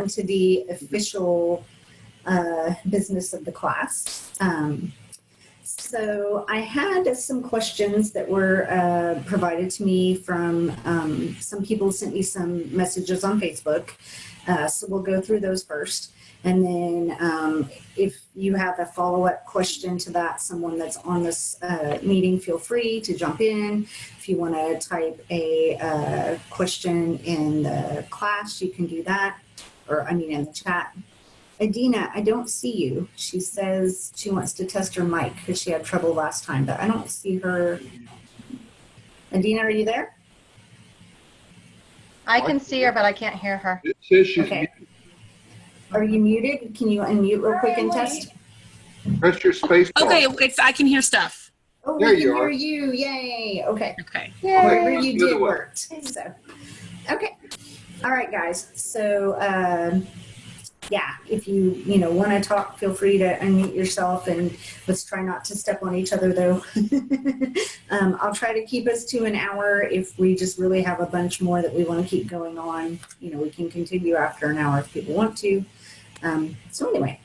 on to the official business of the class. So I had some questions that were provided to me from some people sent me some messages on Facebook. So we'll go through those first. And then if you have a follow-up question to that, someone that's on this meeting, feel free to jump in. If you want to type a question in the class, you can do that, or I mean in the chat. Adina, I don't see you. She says she wants to test her mic because she had trouble last time, but I don't see her. Adina, are you there? I can see her, but I can't hear her. It says she's Okay. muted. Are you muted? Can you unmute real quick and test? Press your space bar. Okay, I can hear stuff. Oh, There we can you hear are. you. Yay. Okay. Okay. Whatever Yay. you did worked. So, okay. All right, guys. So, yeah, if you want to talk, feel free to unmute yourself, and let's try not to step on each other, though. I'll try to keep us to an hour. If we just really have a bunch more that we want to keep going on, we can continue after an hour if people want to. So anyway,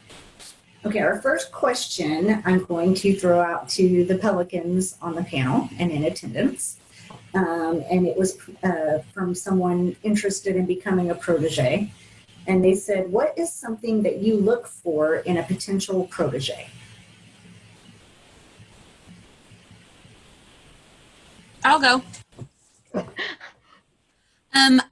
okay, our first question I'm going to throw out to the Pelicans on the panel and in attendance. And it was from someone interested in becoming a protege. And they said, what is something that you look for in a potential protege? I'll go.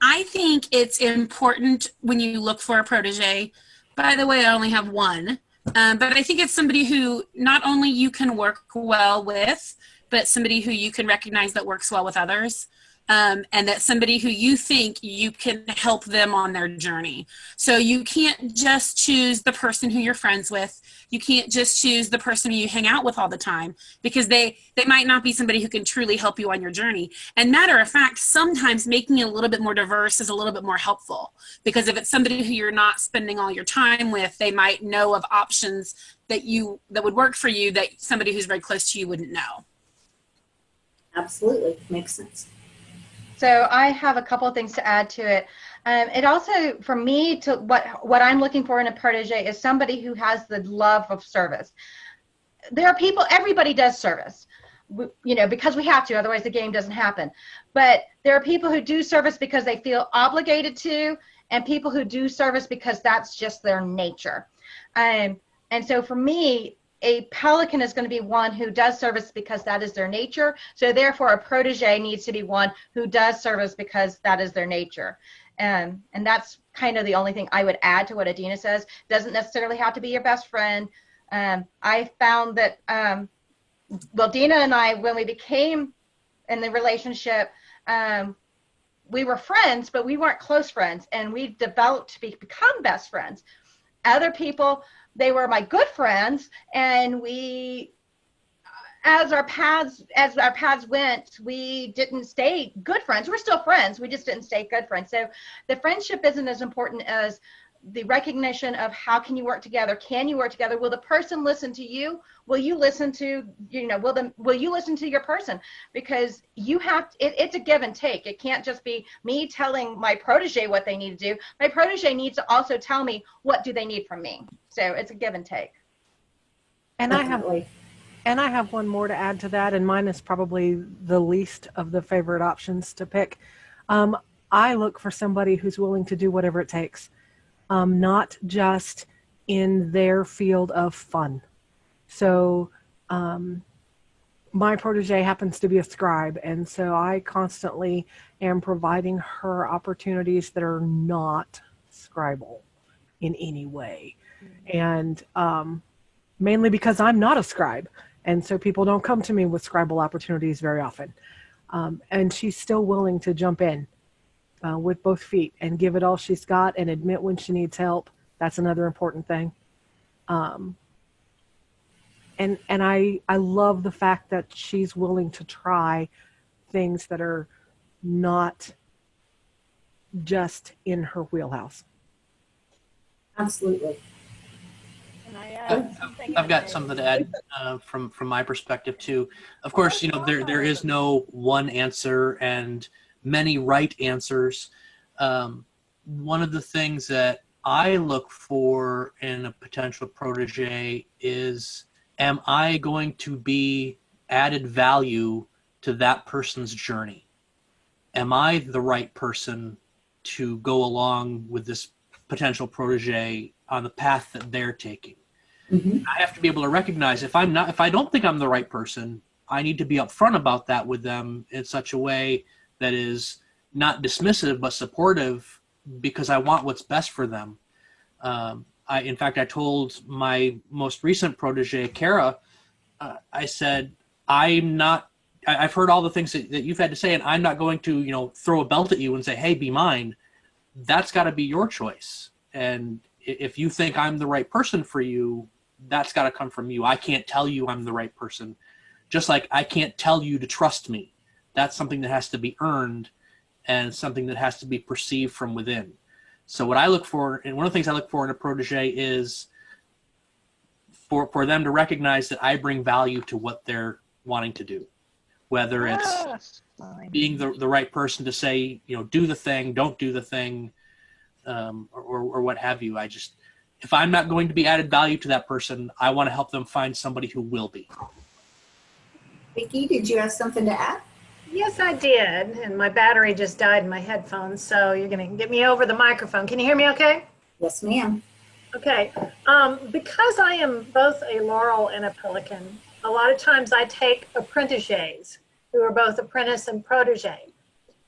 I think it's important when you look for a protege. By the way, I only have one. But I think it's somebody who not only you can work well with, but somebody who you can recognize that works well with others. And that somebody who you think you can help them on their journey. So you can't just choose the person who you're friends with. You can't just choose the person who you hang out with all the time, because they might not be somebody who can truly help you on your journey. And matter of fact, sometimes making it a little bit more diverse is a little bit more helpful, because if it's somebody who you're not spending all your time with, they might know of options that would work for you that somebody who's very close to you wouldn't know. Absolutely. Makes sense. So I have a couple of things to add to it. It also, for me, to what I'm looking for in a protege is somebody who has the love of service. There are people, everybody does service, because we have to, otherwise the game doesn't happen. But there are people who do service because they feel obligated to, and people who do service because that's just their nature. And so for me, a Pelican is going to be one who does service because that is their nature. So therefore, a protege needs to be one who does service because that is their nature. And that's kind of the only thing I would add to what Adina says. Doesn't necessarily have to be your best friend. I found that, Dina and I, when we became in the relationship, we were friends, but we weren't close friends. And we developed to become best friends. Other people, they were my good friends, and we, as our paths went, we didn't stay good friends. We're still friends. We just didn't stay good friends. So the friendship isn't as important as the recognition of how can you work together? Can you work together? Will the person listen to you? Will you listen to, will you listen to your person? Because you have, it's a give and take. It can't just be me telling my protege what they need to do. My protege needs to also tell me what do they need from me. So it's a give and take. And I have one more to add to that, and mine is probably the least of the favorite options to pick. I look for somebody who's willing to do whatever it takes. Not just in their field of fun. So my protege happens to be a scribe, and so I constantly am providing her opportunities that are not scribal in any way. And mainly because I'm not a scribe, and so people don't come to me with scribal opportunities very often. And she's still willing to jump in. With both feet and give it all she's got and admit when she needs help. That's another important thing. And I love the fact that she's willing to try things that are not just in her wheelhouse. Absolutely. I've got something to add from my perspective too. Of course, there is no one answer and many right answers. One of the things that I look for in a potential protege is, am I going to be added value to that person's journey? Am I the right person to go along with this potential protege on the path that they're taking? Mhm. I have to be able to recognize if I don't think I'm the right person, I need to be upfront about that with them in such a way that is not dismissive but supportive, because I want what's best for them. In fact, I told my most recent protege, Kara, I said, I'm not. I've heard all the things that you've had to say, and I'm not going to, throw a belt at you and say, "Hey, be mine." That's got to be your choice. And if you think I'm the right person for you, that's got to come from you. I can't tell you I'm the right person. Just like I can't tell you to trust me. That's something that has to be earned and something that has to be perceived from within. So what I look for, and one of the things I look for in a protege is for them to recognize that I bring value to what they're wanting to do. Whether it's being the right person to say, do the thing, don't do the thing, or what have you. If I'm not going to be added value to that person, I want to help them find somebody who will be. Vicki, did you have something to add? Yes, I did. And my battery just died in my headphones. So you're going to get me over the microphone. Can you hear me okay? Yes, ma'am. Okay. Because I am both a Laurel and a Pelican, a lot of times I take apprentices who are both apprentice and protege.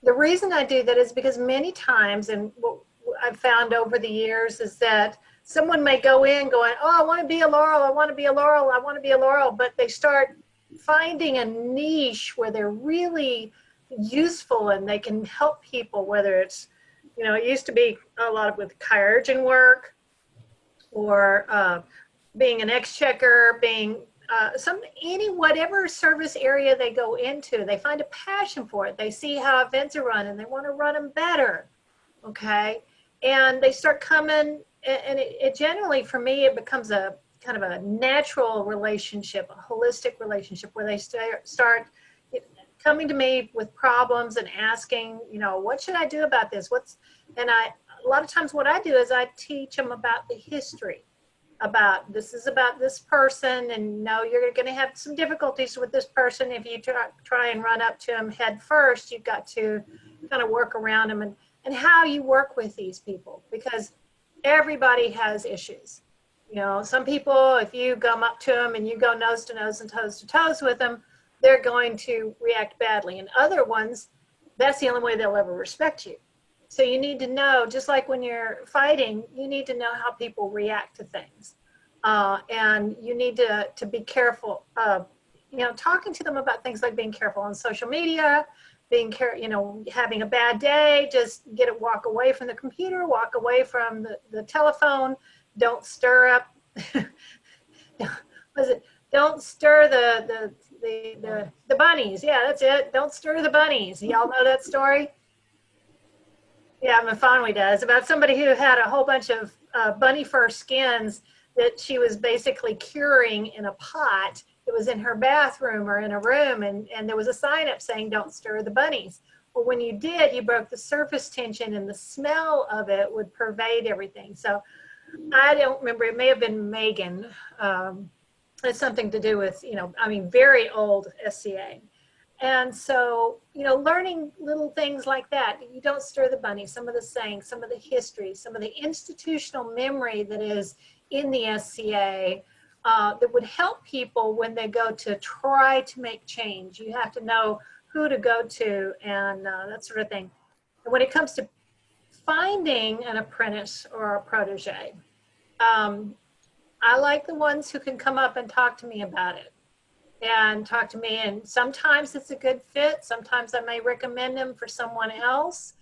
The reason I do that is because many times, and what I've found over the years is that someone may go in going, oh, I want to be a Laurel, I want to be a Laurel, I want to be a Laurel, but they start finding a niche where they're really useful and they can help people, whether it's, it used to be a lot of with chirurgeon work or being an exchequer, being whatever service area they go into, they find a passion for it. They see how events are run and they want to run them better. Okay. And they start coming, and it generally, for me, it becomes a kind of a natural relationship, a holistic relationship where they start coming to me with problems and asking, what should I do about this? A lot of times what I do is I teach them about the history, this is about this person, and you're going to have some difficulties with this person. If you try and run up to them head first, you've got to kind of work around them and how you work with these people, because everybody has issues. Some people, if you come up to them and you go nose to nose and toes to toes with them, they're going to react badly. And other ones, that's the only way they'll ever respect you. So you need to know, just like when you're fighting, you need to know how people react to things. And you need to be careful, talking to them about things like being careful on social media, having a bad day, just walk away from the computer, walk away from the telephone. Don't stir up, don't stir the bunnies. Yeah, that's it. Don't stir the bunnies. Y'all know that story? Yeah, Mafalmi does, about somebody who had a whole bunch of bunny fur skins that she was basically curing in a pot. It was in her bathroom or in a room, and there was a sign up saying, don't stir the bunnies. Well, when you did, you broke the surface tension, and the smell of it would pervade everything. So I don't remember, it may have been Megan. It's something to do with, very old SCA. And so, learning little things like that. You don't stir the bunny, some of the sayings, some of the history, some of the institutional memory that is in the SCA that would help people when they go to try to make change. You have to know who to go to and that sort of thing. And when it comes to finding an apprentice or a protege, I like the ones who can come up and talk to me about it. And talk to me, and sometimes it's a good fit. Sometimes I may recommend them for someone else.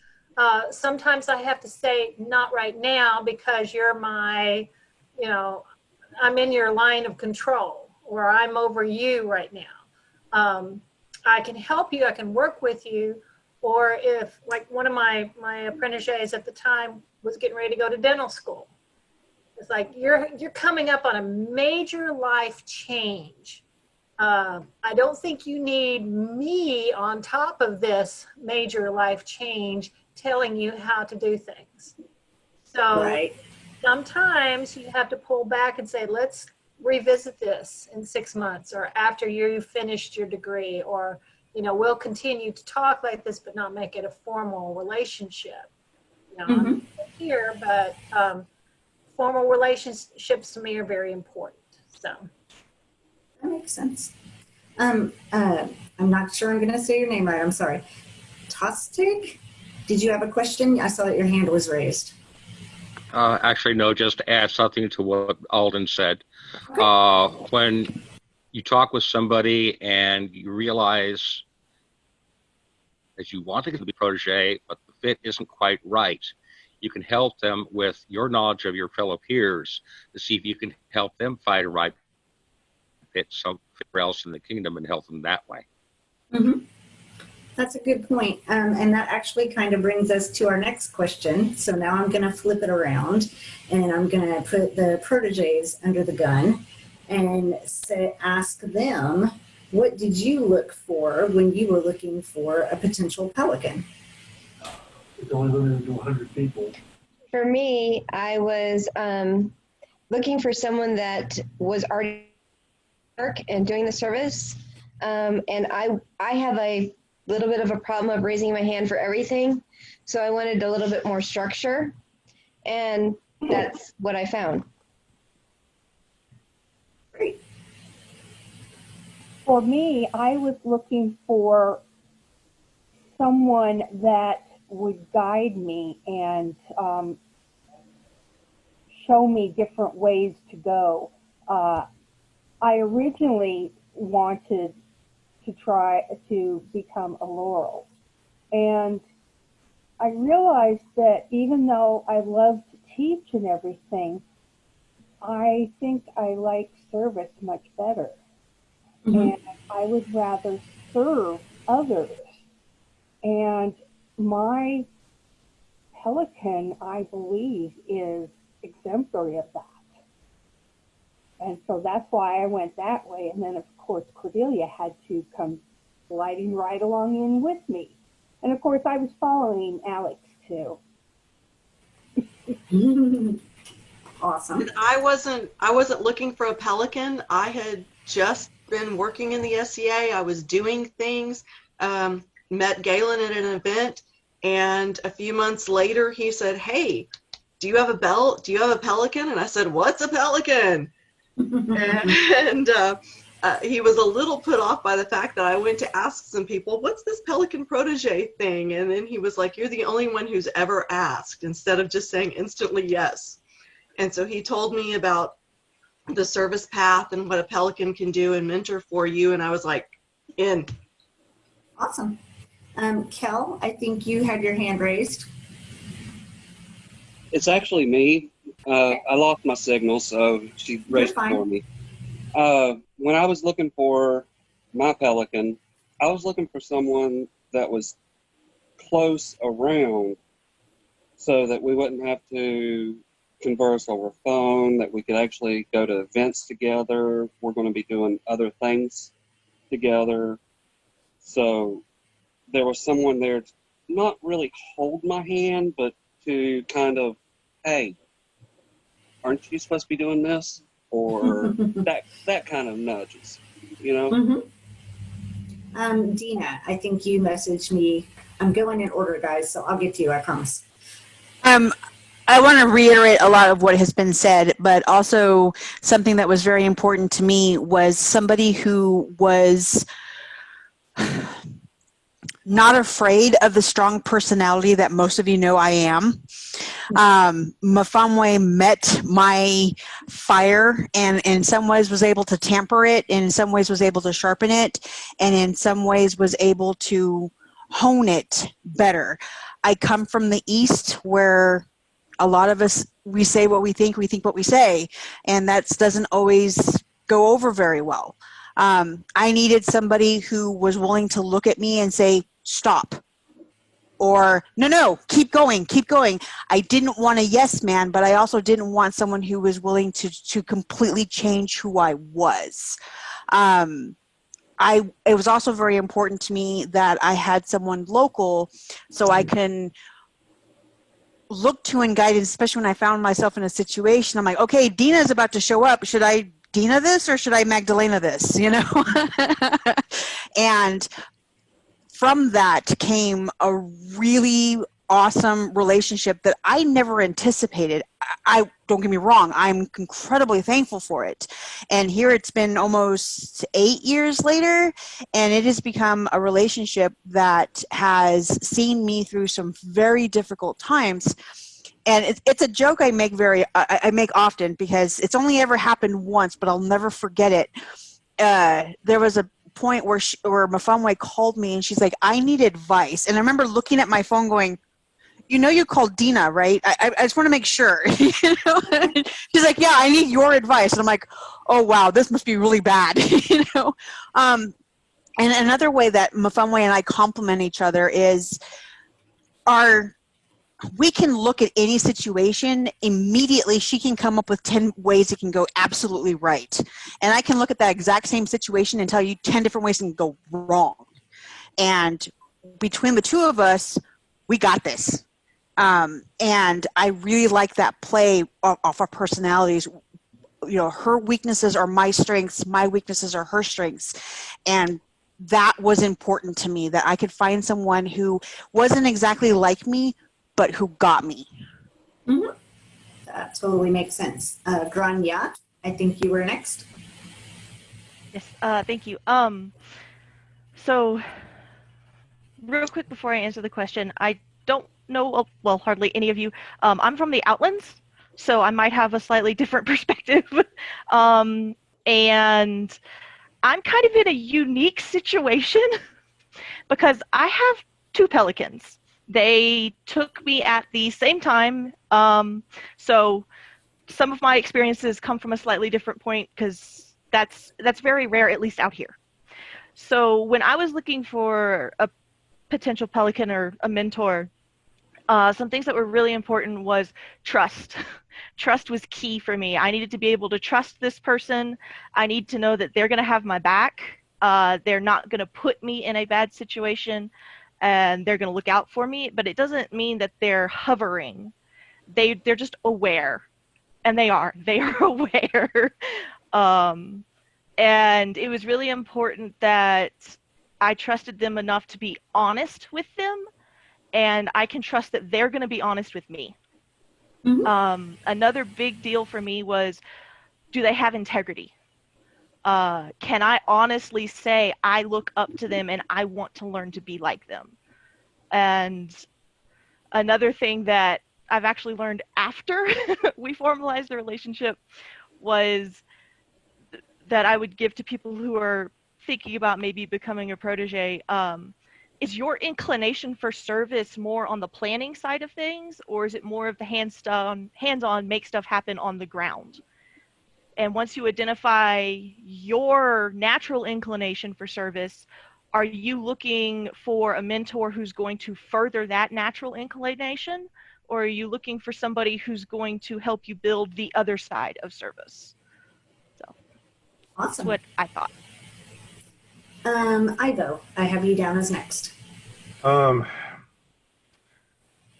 Sometimes I have to say, not right now, because you're my, I'm in your line of control, or I'm over you right now. I can help you, I can work with you, or if, like one of my apprentices at the time was getting ready to go to dental school. It's like, you're coming up on a major life change. I don't think you need me on top of this major life change telling you how to do things. So Right. sometimes you have to pull back and say, let's revisit this in 6 months or after you finished your degree, or, you know, we'll continue to talk like this, but not make it a formal relationship. You know, I'm here, but formal relationships to me are very important. So That makes sense. I'm not sure I'm going to say your name right. I'm sorry. Tostig, did you have a question? I saw that your hand was raised. Actually, no, just to add something to what Alden said. Okay. When you talk with somebody and you realize that you want to be protege, but the fit isn't quite right, you can help them with your knowledge of your fellow peers to see if you can help them find a right fit somewhere else in the kingdom and help them that way. That's a good point. And that actually kind of brings us to our next question. So now I'm going to flip it around and I'm going to put the proteges under the gun and ask them, what did you look for when you were looking for a potential Pelican? It's only limited to 100 people. For me, I was looking for someone that was already work and doing the service. And I have a little bit of a problem of raising my hand for everything. So I wanted a little bit more structure. And that's what I found. Great. For me, I was looking for someone that would guide me and show me different ways to go. I originally wanted to try to become a Laurel. And I realized that even though I love to teach and everything, I think I like service much better. And I would rather serve others. And my Pelican, I believe, is exemplary of that. And so that's why I went that way. And then, of course, Cordelia had to come gliding right along in with me. And, of course, I was following Alex, too. Awesome. And I wasn't looking for a Pelican. I had just been working in the SCA. I was doing things, met Galen at an event, and a few months later he said, "Hey, do you have a belt? Do you have a Pelican?" And I said, "What's a Pelican?" and he was a little put off by the fact that I went to ask some people, "What's this Pelican protege thing?" And then he was like, "You're the only one who's ever asked," instead of just saying instantly yes. And so he told me about the service path and what a Pelican can do and mentor for you. And I was like, in. Awesome. Kel, I think you had your hand raised. It's actually me. I lost my signal, so she raised it for me. When I was looking for my Pelican, I was looking for someone that was close around so that we wouldn't have to converse over phone, that we could actually go to events together. We're going to be doing other things together. So there was someone there to not really hold my hand, but to kind of, hey, aren't you supposed to be doing this? Or that kind of nudges, you know? Dina, I think you messaged me. I'm going in order, guys, so I'll get to you, I promise. I want to reiterate a lot of what has been said, but also something that was very important to me was somebody who was not afraid of the strong personality that most of you know I am. Mafamwe met my fire and in some ways was able to tamper it, and in some ways was able to sharpen it, and in some ways was able to hone it better. I come from the East where a lot of us, we say what we think what we say, and that doesn't always go over very well. I needed somebody who was willing to look at me and say, stop. Or, no, keep going. I didn't want a yes man, but I also didn't want someone who was willing to completely change who I was. It was also very important to me that I had someone local so I can look to and guide, especially when I found myself in a situation. I'm like, okay, Dina's about to show up. Should I Dina this or should I Magdalena this? You know? And from that came a really awesome relationship that I never anticipated. I don't get me wrong, I'm incredibly thankful for it. And here it's been almost 8 years later, and it has become a relationship that has seen me through some very difficult times. And it's a joke I make I make often, because it's only ever happened once, but I'll never forget it. There was a point where Mafamwe called me and she's like, I need advice. And I remember looking at my phone going, you know, you called Dina, right? I just want to make sure. You know? She's like, yeah, I need your advice. And I'm like, oh, wow, this must be really bad. You know? And another way that Mafamwe and I complement each other is we can look at any situation immediately. She can come up with 10 ways it can go absolutely right. And I can look at that exact same situation and tell you 10 different ways it can go wrong. And between the two of us, we got this. And I really like that play off our personalities. You know, her weaknesses are my strengths, my weaknesses are her strengths. And that was important to me, that I could find someone who wasn't exactly like me, but who got me. Mm-hmm. That totally makes sense. Grania, I think you were next. Yes, thank you. So real quick before I answer the question, I don't know, well, hardly any of you. I'm from the Outlands, so I might have a slightly different perspective. And I'm kind of in a unique situation because I have 2 pelicans. They took me at the same time. So some of my experiences come from a slightly different point because that's very rare, at least out here. So when I was looking for a potential pelican or a mentor, some things that were really important was trust. Trust was key for me. I needed to be able to trust this person. I need to know that they're going to have my back. They're not going to put me in a bad situation, and they're going to look out for me. But it doesn't mean that they're hovering. They're just aware, and they are aware. And it was really important that I trusted them enough to be honest with them, and I can trust that they're going to be honest with me. Mm-hmm. Another big deal for me was, do they have integrity? Can I honestly say I look up to them and I want to learn to be like them? And another thing that I've actually learned after we formalized the relationship was that I would give to people who are thinking about maybe becoming a protege. Is your inclination for service more on the planning side of things, or is it more of the hands-on, make stuff happen on the ground? And once you identify your natural inclination for service, are you looking for a mentor who's going to further that natural inclination, or are you looking for somebody who's going to help you build the other side of service? So awesome. That's what I thought. Ivo, I have you down as next. I'm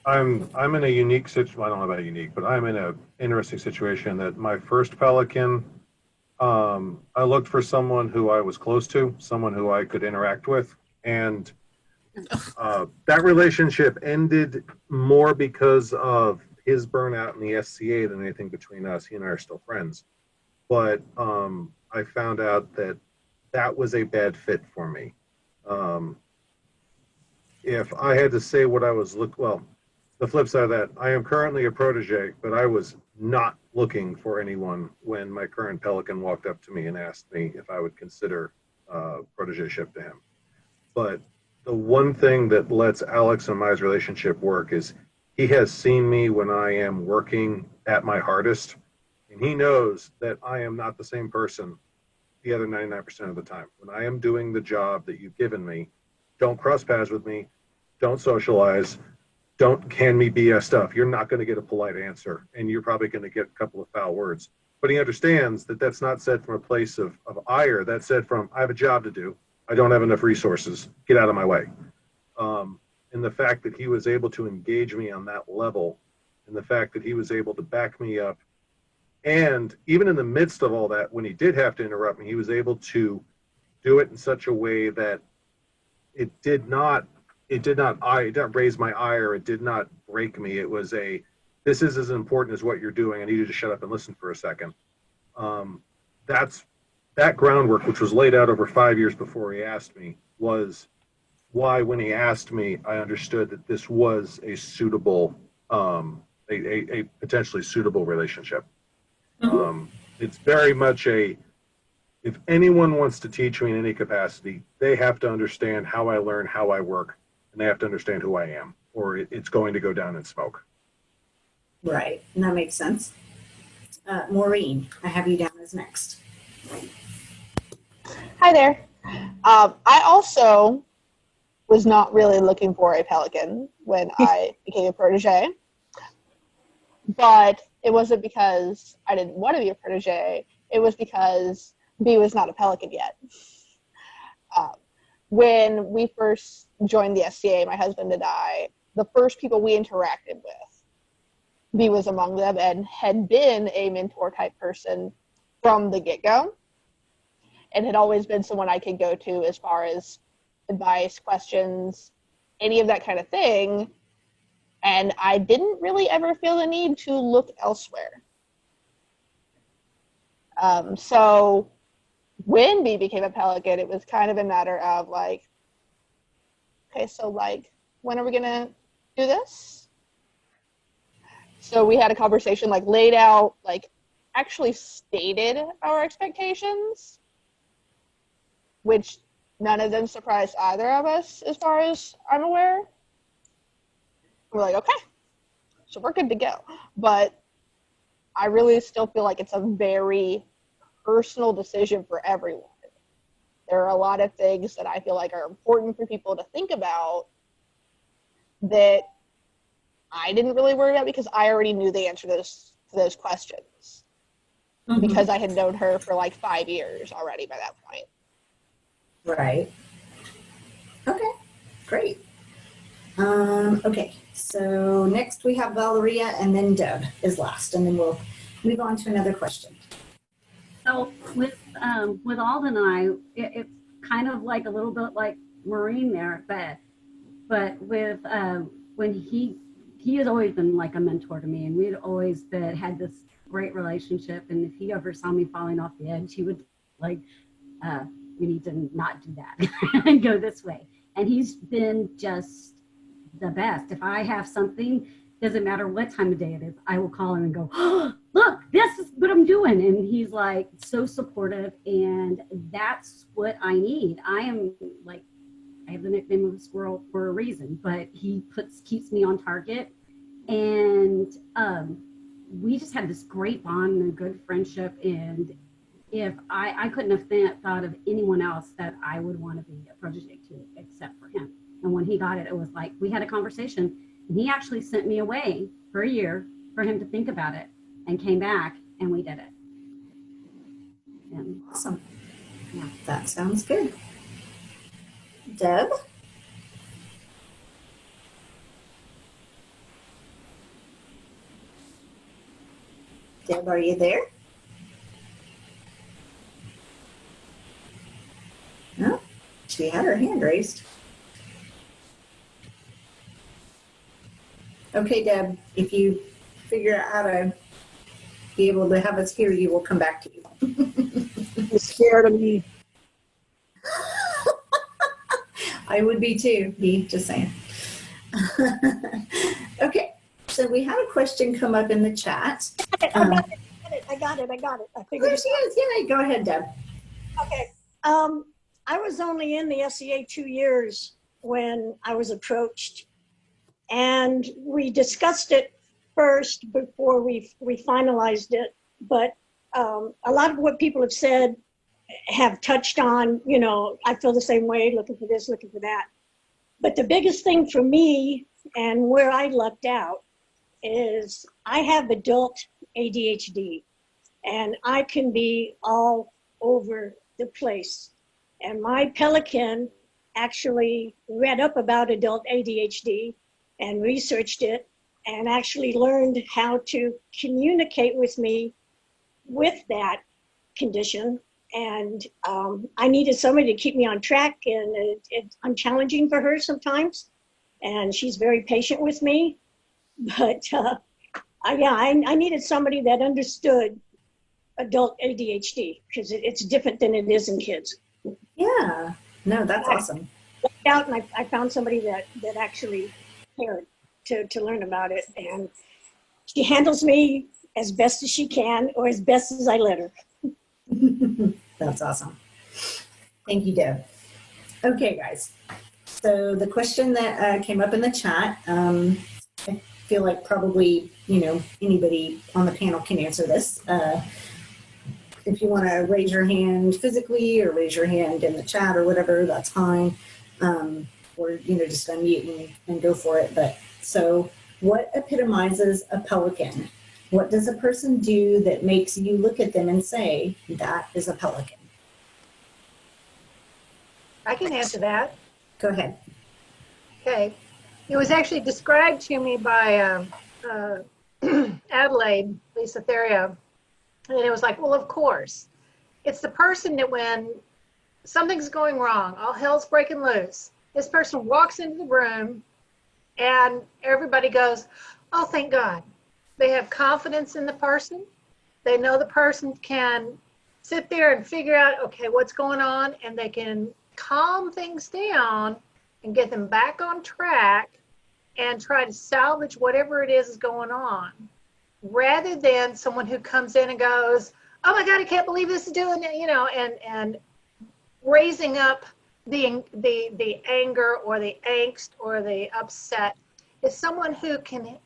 in a unique situation. Well, I don't know about unique, but I'm in an interesting situation that my first pelican, I looked for someone who I was close to, someone who I could interact with, and that relationship ended more because of his burnout in the SCA than anything between us. He and I are still friends, but I found out that was a bad fit for me. If I had to say what I was the flip side of that, I am currently a protege, but I was not looking for anyone when my current pelican walked up to me and asked me if I would consider protégeship to him. But the one thing that lets Alex and my relationship work is he has seen me when I am working at my hardest, and he knows that I am not the same person the other 99% of the time. When I am doing the job that you've given me, don't cross paths with me, don't socialize, don't hand me BS stuff. You're not going to get a polite answer, and you're probably going to get a couple of foul words. But he understands that that's not said from a place of ire. That's said from, I have a job to do. I don't have enough resources. Get out of my way. And the fact that he was able to engage me on that level and the fact that he was able to back me up. And even in the midst of all that, when he did have to interrupt me, he was able to do it in such a way that it did not raise my ire. It did not break me. It was this is as important as what you're doing. I need you to shut up and listen for a second. That groundwork, which was laid out over 5 years before he asked me, was why when he asked me, I understood that this was a suitable, a potentially suitable relationship. It's very much if anyone wants to teach me in any capacity, they have to understand how I learn, how I work, and they have to understand who I am, or it's going to go down in smoke. Right, and that makes sense. Maureen, I have you down as next. Hi there. I also was not really looking for a Pelican when I became a protege, but it wasn't because I didn't want to be a protege. It was because B was not a Pelican yet. When we first joined the SCA, my husband and I, the first people we interacted with, B was among them and had been a mentor type person from the get-go, and had always been someone I could go to as far as advice, questions, any of that kind of thing. And I didn't really ever feel the need to look elsewhere. So when B became a Pelican, it was kind of a matter of like, okay, so like, when are we gonna do this? So we had a conversation, like laid out, like actually stated our expectations, which none of them surprised either of us as far as I'm aware. We're like, okay, so we're good to go. But I really still feel like it's a very personal decision for everyone. There are a lot of things that I feel like are important for people to think about that I didn't really worry about because I already knew the answer to those questions. Because I had known her for like 5 years already by that point. Right. Okay, great. Okay, so next we have Valeria, and then Deb is last, and then we'll move on to another question. So with Alden and I, it's kind of like a little bit like Maureen there, but with when he has always been like a mentor to me, and we had always had this great relationship. And if he ever saw me falling off the edge, he would like, you need to not do that and go this way. And he's been just the best. If I have something, doesn't matter what time of day it is, I will call him and go, oh, look, this is what I'm doing. And he's like so supportive, and that's what I need. I am like, I have the nickname of a squirrel for a reason, but he keeps me on target. And we just had this great bond and a good friendship. And if I couldn't have thought of anyone else that I would want to be a protege to except for him. And when he got it, it was like, we had a conversation, and he actually sent me away for a year for him to think about it, and came back and we did it. And awesome. Yeah, that sounds good. Deb? Deb, are you there? No, she had her hand raised. Okay, Deb, if you figure out how to be able to have us hear you, we'll come back to you. You're scared of me. I would be too, just saying. Okay, so we had a question come up in the chat. I got it. I figured there she is. Yay, go ahead, Deb. Okay. I was only in the SCA 2 years when I was approached, and we discussed it first before we finalized it. But a lot of what people have said have touched on, you know, I feel the same way, looking for this, looking for that. But the biggest thing for me, and where I lucked out, is I have adult ADHD, and I can be all over the place. And my Pelican actually read up about adult ADHD and researched it and actually learned how to communicate with me with that condition. And I needed somebody to keep me on track, and I'm challenging for her sometimes, and she's very patient with me. But I needed somebody that understood adult ADHD, because it's different than it is in kids. Yeah, no, that's awesome. Out, and I found somebody that actually cared to learn about it, and she handles me as best as she can, or as best as I let her. That's awesome. Thank you, Deb. Okay, guys. So the question that came up in the chat, I feel like probably, anybody on the panel can answer this. If you want to raise your hand physically or raise your hand in the chat or whatever, that's fine. Or, just unmute and go for it. But so what epitomizes a pelican? What does a person do that makes you look at them and say, that is a pelican? I can answer that. Go ahead. Okay. It was actually described to me by Adelaide, Lisa Theria. And it was like, well, of course. It's the person that when something's going wrong, all hell's breaking loose, this person walks into the room and everybody goes, oh, thank God. They have confidence in the person. They know the person can sit there and figure out, okay, what's going on, and they can calm things down and get them back on track and try to salvage whatever it is going on, rather than someone who comes in and goes, oh my God, I can't believe this is doing it, and raising up the anger or the angst or the upset. Is someone who can,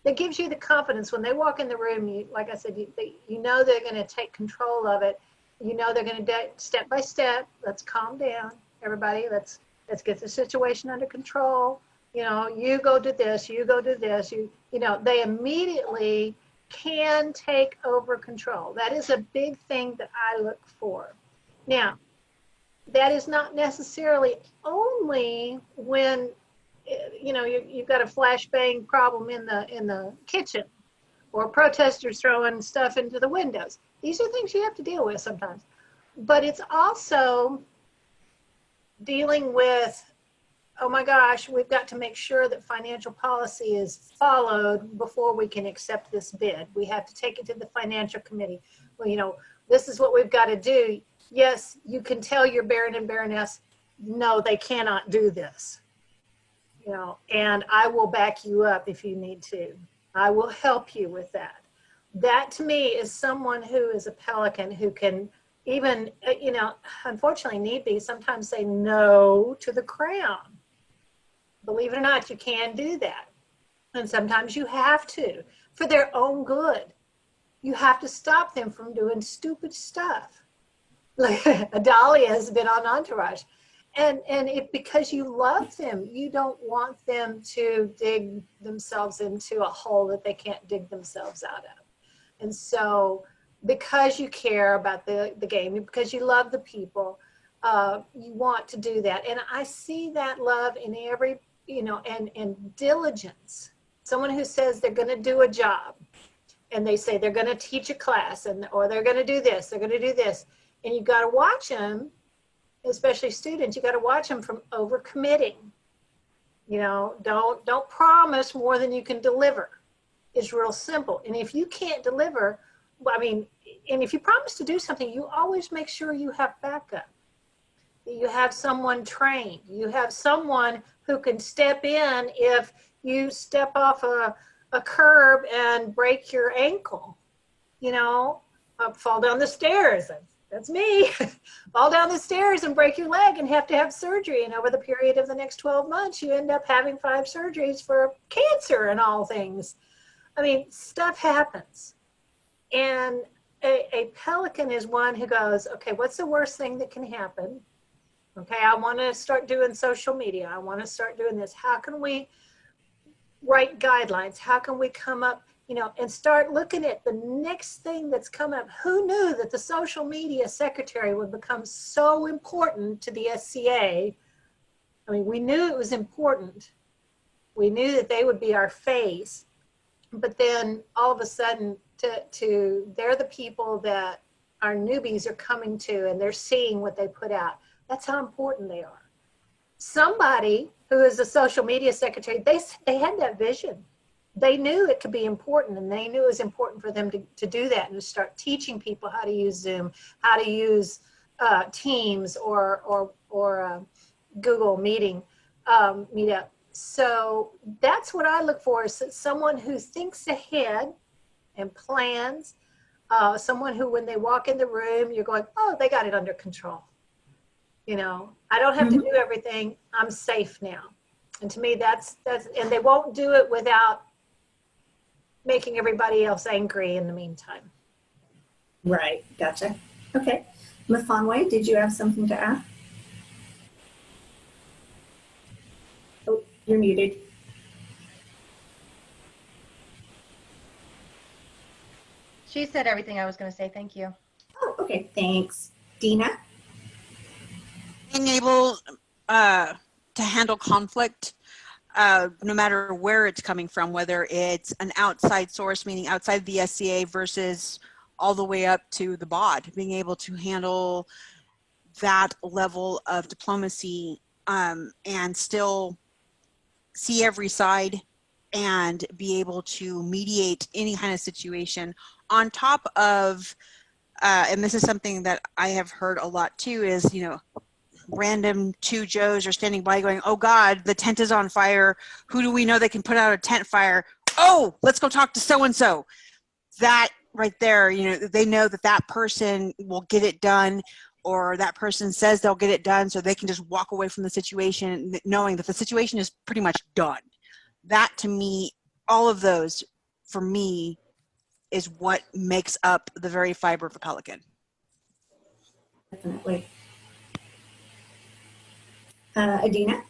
that gives you the confidence when they walk in the room. Like I said, you know they're going to take control of it. You know they're going to step by step. Let's calm down, everybody. Let's get the situation under control. You go do this. You go do this. They immediately can take over control. That is a big thing that I look for. Now, that is not necessarily only when you've got a flashbang problem in the kitchen, or protesters throwing stuff into the windows. These are things you have to deal with sometimes. But it's also dealing with, oh my gosh, we've got to make sure that financial policy is followed before we can accept this bid. We have to take it to the financial committee. Well, this is what we've got to do. Yes, you can tell your baron and baroness, no, they cannot do this. And I will back you up if you need to. I will help you with that. That to me is someone who is a pelican, who can even, unfortunately need be, sometimes say no to the crown. Believe it or not, you can do that. And sometimes you have to, for their own good. You have to stop them from doing stupid stuff. Like Adalia has been on Entourage. And because you love them, you don't want them to dig themselves into a hole that they can't dig themselves out of. And so because you care about the game, because you love the people, you want to do that. And I see that love in every, and diligence. Someone who says they're going to do a job, and they say they're going to teach a class, or they're going to do this, they're going to do this. And you got to watch them, especially students, you got to watch them from overcommitting. Don't promise more than you can deliver. It's real simple. And if you can't deliver, and if you promise to do something, you always make sure you have backup. You have someone trained. You have someone who can step in if you step off a curb and break your ankle, fall down the stairs. That's me. Fall down the stairs and break your leg and have to have surgery. And over the period of the next 12 months, you end up having 5 surgeries for cancer and all things. Stuff happens. And a pelican is one who goes, okay, what's the worst thing that can happen? Okay, I want to start doing social media. I want to start doing this. How can we write guidelines? How can we come up, and start looking at the next thing that's come up? Who knew that the social media secretary would become so important to the SCA? We knew it was important, We knew that they would be our face, but then all of a sudden they're the people that our newbies are coming to, and they're seeing what they put out. That's how important they are. Somebody who is a social media secretary, they had that vision. They knew it could be important, and they knew it was important for them to do that and to start teaching people how to use Zoom, how to use Teams or Google Meetup. So that's what I look for, is someone who thinks ahead and plans, someone who, when they walk in the room, you're going, oh, they got it under control. You know, I don't have to do everything. I'm safe now. And to me, that's, and they won't do it without making everybody else angry in the meantime. Right. Gotcha. Okay. Lafonwe, did you have something to add? Oh, you're muted. She said everything I was going to say. Thank you. Oh, okay. Thanks. Dina? Being able to handle conflict, no matter where it's coming from, whether it's an outside source, meaning outside the SCA, versus all the way up to the BOD, being able to handle that level of diplomacy and still see every side and be able to mediate any kind of situation, on top of, and this is something that I have heard a lot too, is, you know, random two Joes are standing by going, oh God, the tent is on fire. Who do we know that can put out a tent fire? Oh, let's go talk to so-and-so. That right there, you know, they know that that person will get it done, or that person says they'll get it done, so they can just walk away from the situation knowing that the situation is pretty much done. That, to me, all of those, for me, is what makes up the very fiber of the Pelican. Definitely. Adina?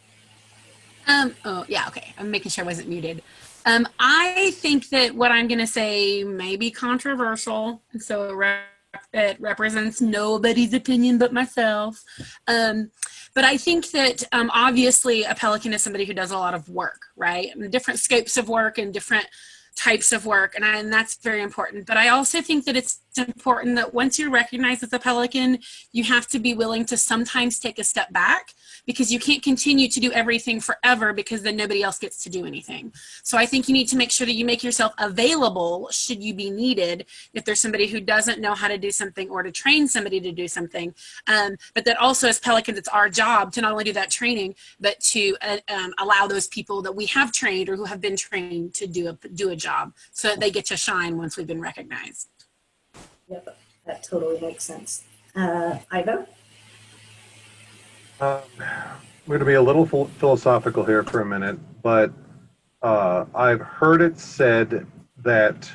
Oh, yeah, okay. I'm making sure I wasn't muted. I think that what I'm going to say may be controversial, so it represents nobody's opinion but myself. But I think that obviously a Pelican is somebody who does a lot of work, right? Different scopes of work and different types of work, and that's very important. But I also think that it's important that once you're recognized as a Pelican, you have to be willing to sometimes take a step back, because you can't continue to do everything forever, because then nobody else gets to do anything. So I think you need to make sure that you make yourself available should you be needed, if there's somebody who doesn't know how to do something, or to train somebody to do something. But that also, as Pelicans, it's our job to not only do that training, but to allow those people that we have trained or who have been trained to do a job, so that they get to shine once we've been recognized. Yep, that totally makes sense. Ivo? I'm going to be a little philosophical here for a minute, but I've heard it said that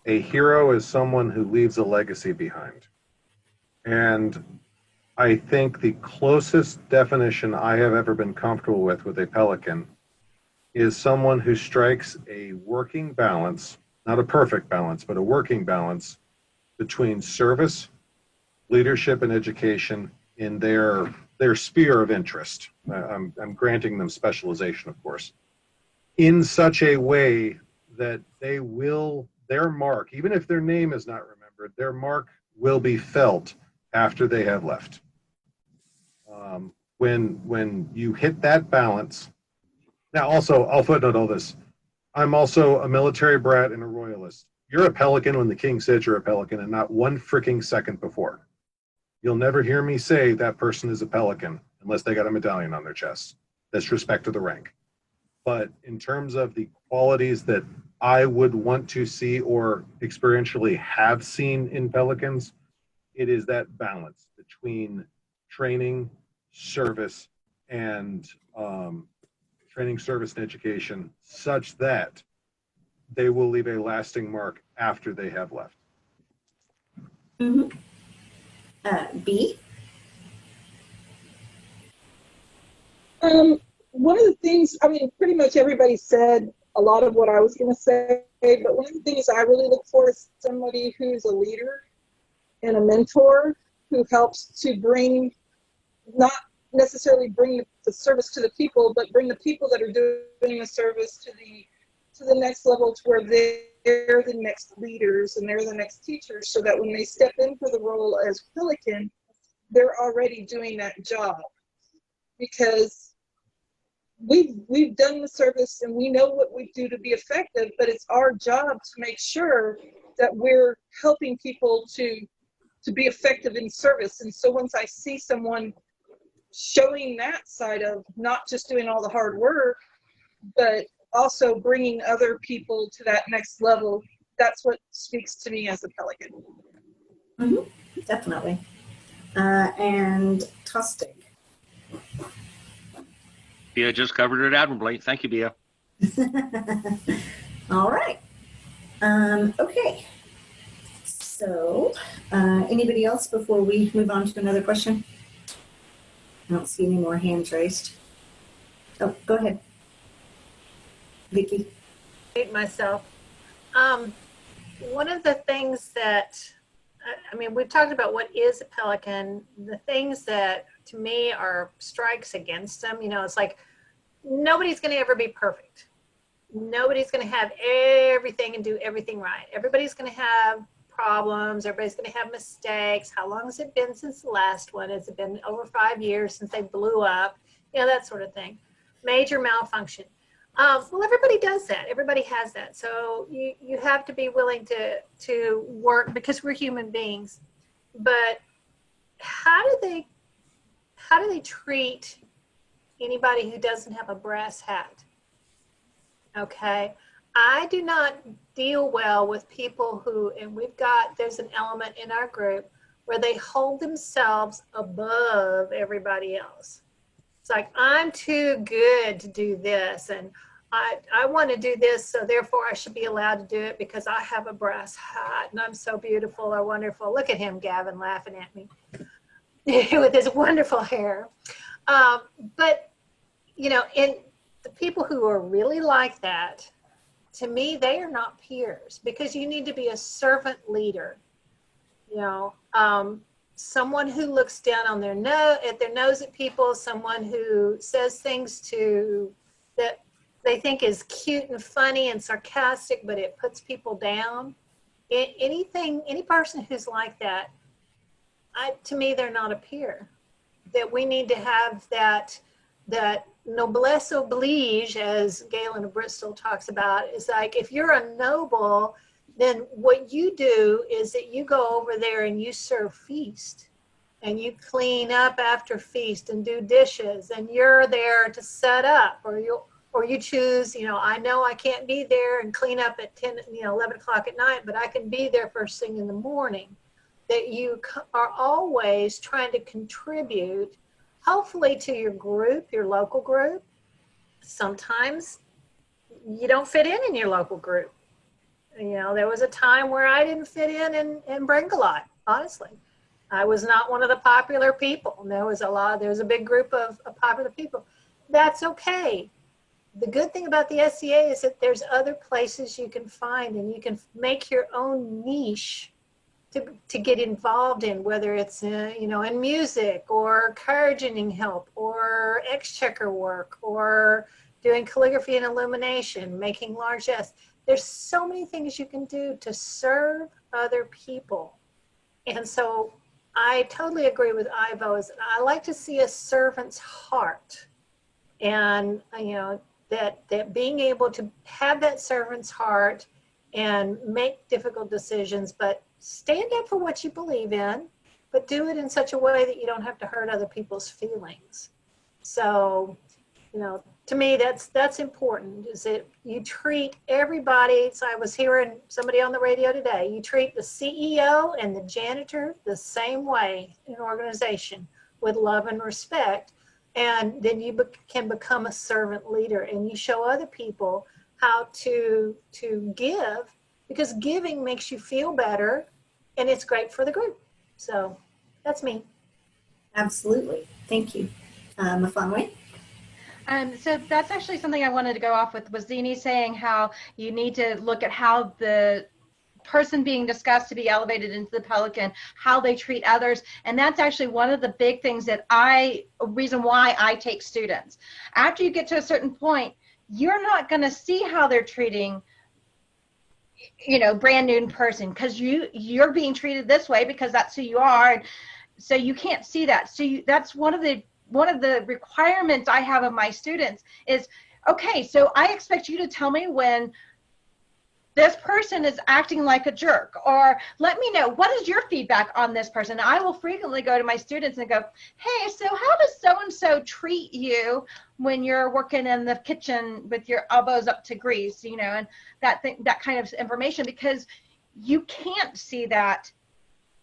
a hero is someone who leaves a legacy behind. And I think the closest definition I have ever been comfortable with a Pelican is someone who strikes a working balance, not a perfect balance, but a working balance between service, leadership, and education in their sphere of interest. I'm granting them specialization, of course, in such a way that they will, their mark, even if their name is not remembered, their mark will be felt after they have left. When you hit that balance. Now, also, I'll footnote all this. I'm also a military brat and a royalist. You're a Pelican when the king says you're a Pelican, and not one freaking second before. You'll never hear me say that person is a Pelican unless they got a medallion on their chest. That's respect to the rank. But in terms of the qualities that I would want to see or experientially have seen in Pelicans, it is that balance between training, service, and education, such that they will leave a lasting mark after they have left. Mm-hmm. B? One of the things, I mean, pretty much everybody said a lot of what I was going to say, but one of the things I really look for is somebody who's a leader and a mentor who helps to bring not necessarily bring the service to the people, but bring the people that are doing the service to the next level, to where they're the next leaders and they're the next teachers, so that when they step in for the role as Pelican, they're already doing that job. Because we've done the service and we know what we do to be effective, but it's our job to make sure that we're helping people to be effective in service. And so once I see someone showing that side of not just doing all the hard work, but also bringing other people to that next level, that's what speaks to me as a Pelican. Mm-hmm. Definitely. And Tostig. Bia just covered it admirably. Thank you, Bia. All right. Okay. So, anybody else before we move on to another question? I don't see any more hands raised. Oh, go ahead, Vicki. Myself. One of the things that, I mean, we've talked about what is a Pelican. The things that to me are strikes against them, you know, it's like nobody's going to ever be perfect. Nobody's going to have everything and do everything right. Everybody's going to have problems. Everybody's going to have mistakes. How long has it been since the last one? Has it been over 5 years since they blew up? You know, that sort of thing. Major malfunction. Well, everybody does that. Everybody has that. So you have to be willing to work, because we're human beings. But how do they treat anybody who doesn't have a brass hat? Okay. I do not deal well with people who, and there's an element in our group where they hold themselves above everybody else. It's like, I'm too good to do this, and I want to do this, so therefore I should be allowed to do it because I have a brass hat and I'm so beautiful or wonderful. Look at him, Gavin, laughing at me with his wonderful hair. But, you know, in the people who are really like that, to me, they are not peers, because you need to be a servant leader. You know, someone who looks down on their nose at people, someone who says things that they think is cute and funny and sarcastic, but it puts people down. Any person who's like that, to me, they're not a peer. That we need to have that noblesse oblige, as Galen of Bristol talks about, is like, if you're a noble, then what you do is that you go over there and you serve feast, and you clean up after feast and do dishes, and you're there to set up, or you choose, you know I can't be there and clean up at 10, 11 o'clock at night, but I can be there first thing in the morning. That you are always trying to contribute, hopefully, to your group, your local group. Sometimes you don't fit in your local group. You know, there was a time where I didn't fit in Bringalot, honestly. I was not one of the popular people. There was a big group of popular people. That's okay. The good thing about the SCA is that there's other places you can find, and you can make your own niche to get involved in, whether it's in music or cardining help or exchequer work or doing calligraphy and illumination, making largesse. There's so many things you can do to serve other people. And so I totally agree with Ivo. I like to see a servant's heart, and that being able to have that servant's heart and make difficult decisions, but stand up for what you believe in, but do it in such a way that you don't have to hurt other people's feelings. So, to me, that's important, is that you treat everybody. So I was hearing somebody on the radio today, you treat the CEO and the janitor the same way in an organization, with love and respect. And then you can become a servant leader, and you show other people how to give, because giving makes you feel better, and it's great for the group. So that's me. Absolutely. Thank you. Mafanwe? So that's actually something I wanted to go off with, was Zini saying how you need to look at how the person being discussed to be elevated into the Pelican, how they treat others. And that's actually one of the big things that reason why I take students. After you get to a certain point, you're not going to see how they're treating, brand new person, because you're being treated this way because that's who you are. And so you can't see that. So that's one of the requirements I have of my students is, okay, so I expect you to tell me when this person is acting like a jerk, or let me know, what is your feedback on this person? I will frequently go to my students and go, hey, so how does so-and-so treat you when you're working in the kitchen with your elbows up to grease, and that kind of information, because you can't see that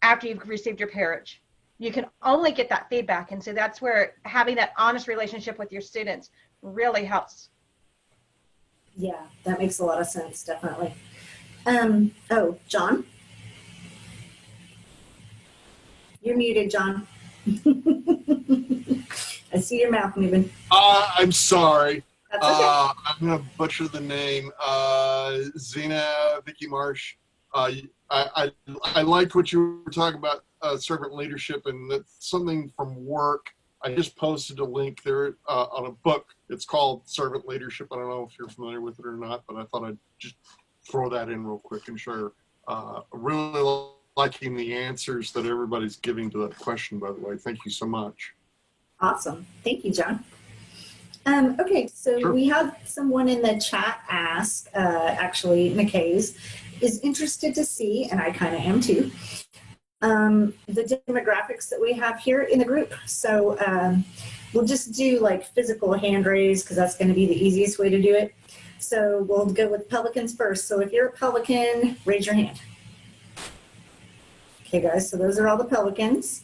after you've received your peerage. You can only get that feedback. And so that's where having that honest relationship with your students really helps. Yeah, that makes a lot of sense, definitely. John? You're muted, John. I see your mouth moving. I'm sorry. That's okay. I'm going to butcher the name. Zena, Vicky Marsh. I liked what you were talking about, servant leadership, and that's something from work. I just posted a link there on a book. It's called Servant Leadership. I don't know if you're familiar with it or not, but I thought I'd just throw that in real quick and share. Really liking the answers that everybody's giving to that question, by the way. Thank you so much. Awesome. Thank you, John. Okay, so Sure. we have someone in the chat ask, actually, McKay's, is interested to see, and I kind of am too, the demographics that we have here in the group. So we'll just do like physical hand raise because that's going to be the easiest way to do it. So we'll go with Pelicans first. So if you're a Pelican, raise your hand. Okay, guys, so those are all the Pelicans.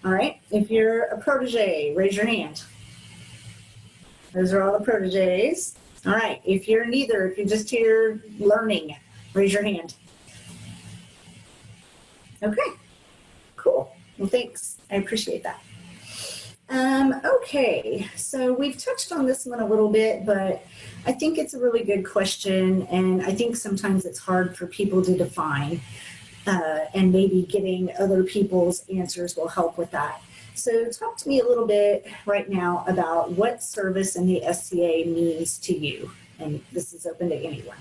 All right, if you're a protege, raise your hand. Those are all the proteges. All right, if you're neither, if you're just here learning, raise your hand. Okay, cool. Well, thanks. I appreciate that. Okay, so we've touched on this one a little bit, but I think it's a really good question, and I think sometimes it's hard for people to define, and maybe getting other people's answers will help with that. So talk to me a little bit right now about what service in the SCA means to you, and this is open to anyone.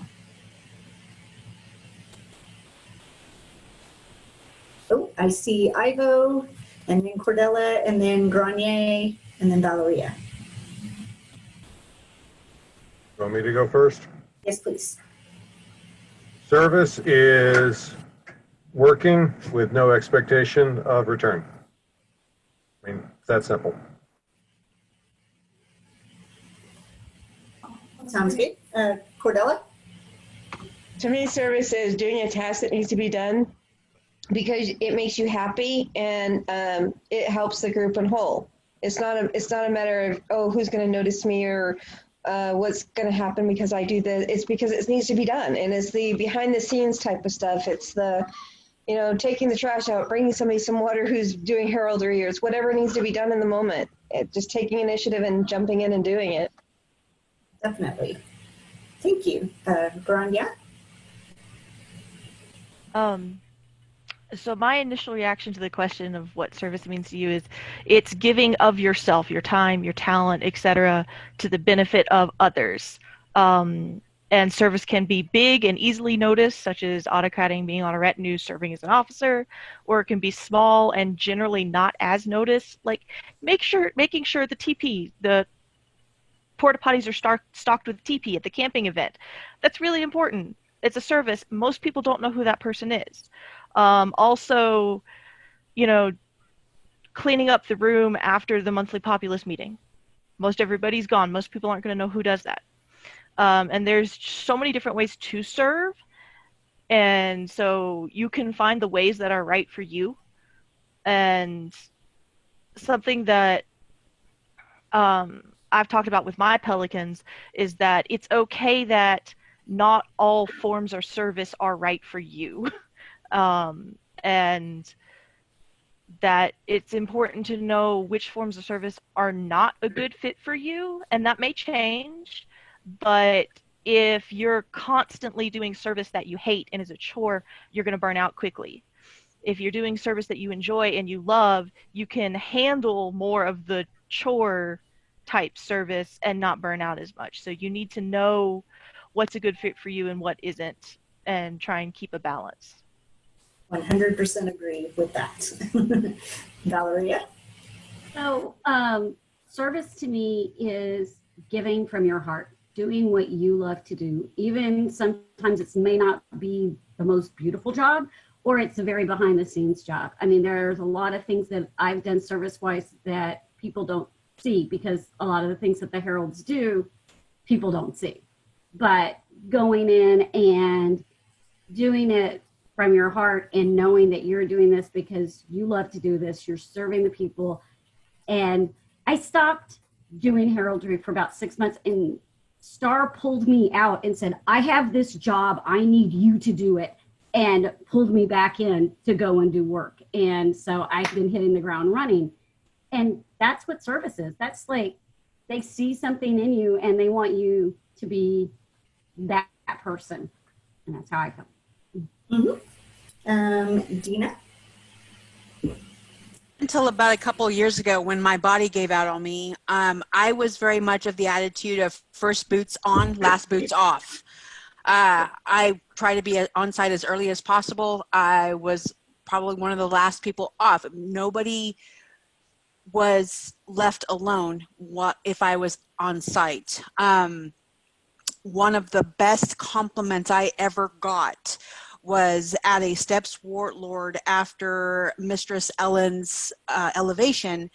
Oh, I see Ivo, and then Cordella, and then Grenier, and then Valeria. You want me to go first? Yes, please. Service is working with no expectation of return. I mean, it's that simple. Sounds good. Cordella? To me, service is doing a task that needs to be done because it makes you happy and it helps the group in whole. It's not a matter of, oh, who's going to notice me or what's going to happen because I do this. It's because it needs to be done, and it's the behind the scenes type of stuff. It's the taking the trash out, bringing somebody some water who's doing heraldry, or it's whatever needs to be done in the moment. Just taking initiative and jumping in and doing it. Definitely. Thank you. Grania? So my initial reaction to the question of what service means to you is it's giving of yourself, your time, your talent, etc., to the benefit of others. And service can be big and easily noticed, such as autocrating, being on a retinue, serving as an officer, or it can be small and generally not as noticed, like making sure the TP, the porta potties are stocked with TP at the camping event. That's really important. It's a service. Most people don't know who that person is. Also, cleaning up the room after the monthly populace meeting. Most everybody's gone. Most people aren't going to know who does that. And there's so many different ways to serve. And so you can find the ways that are right for you. And something that I've talked about with my Pelicans is that it's okay that not all forms of service are right for you. And that it's important to know which forms of service are not a good fit for you, and that may change, but if you're constantly doing service that you hate and is a chore, you're going to burn out quickly. If you're doing service that you enjoy and you love, you can handle more of the chore type service and not burn out as much. So you need to know what's a good fit for you and what isn't, and try and keep a balance. 100% agree with that. Valeria? So, service to me is giving from your heart, doing what you love to do. Even sometimes it may not be the most beautiful job, or it's a very behind the scenes job. I mean, there's a lot of things that I've done service-wise that people don't see, because a lot of the things that the Heralds do, people don't see. But going in and doing it from your heart and knowing that you're doing this because you love to do this, you're serving the people. And I stopped doing heraldry for about 6 months, and Star pulled me out and said, I have this job, I need you to do it, and pulled me back in to go and do work. And so I've been hitting the ground running. And that's what service is. That's like, they see something in you and they want you to be that person. And that's how I feel. Dina? Until about a couple of years ago, when my body gave out on me, I was very much of the attitude of first boots on, last boots off. I try to be on site as early as possible. I was probably one of the last people off. Nobody was left alone if I was on site. One of the best compliments I ever got was at a Steps Warlord after Mistress Ellen's elevation,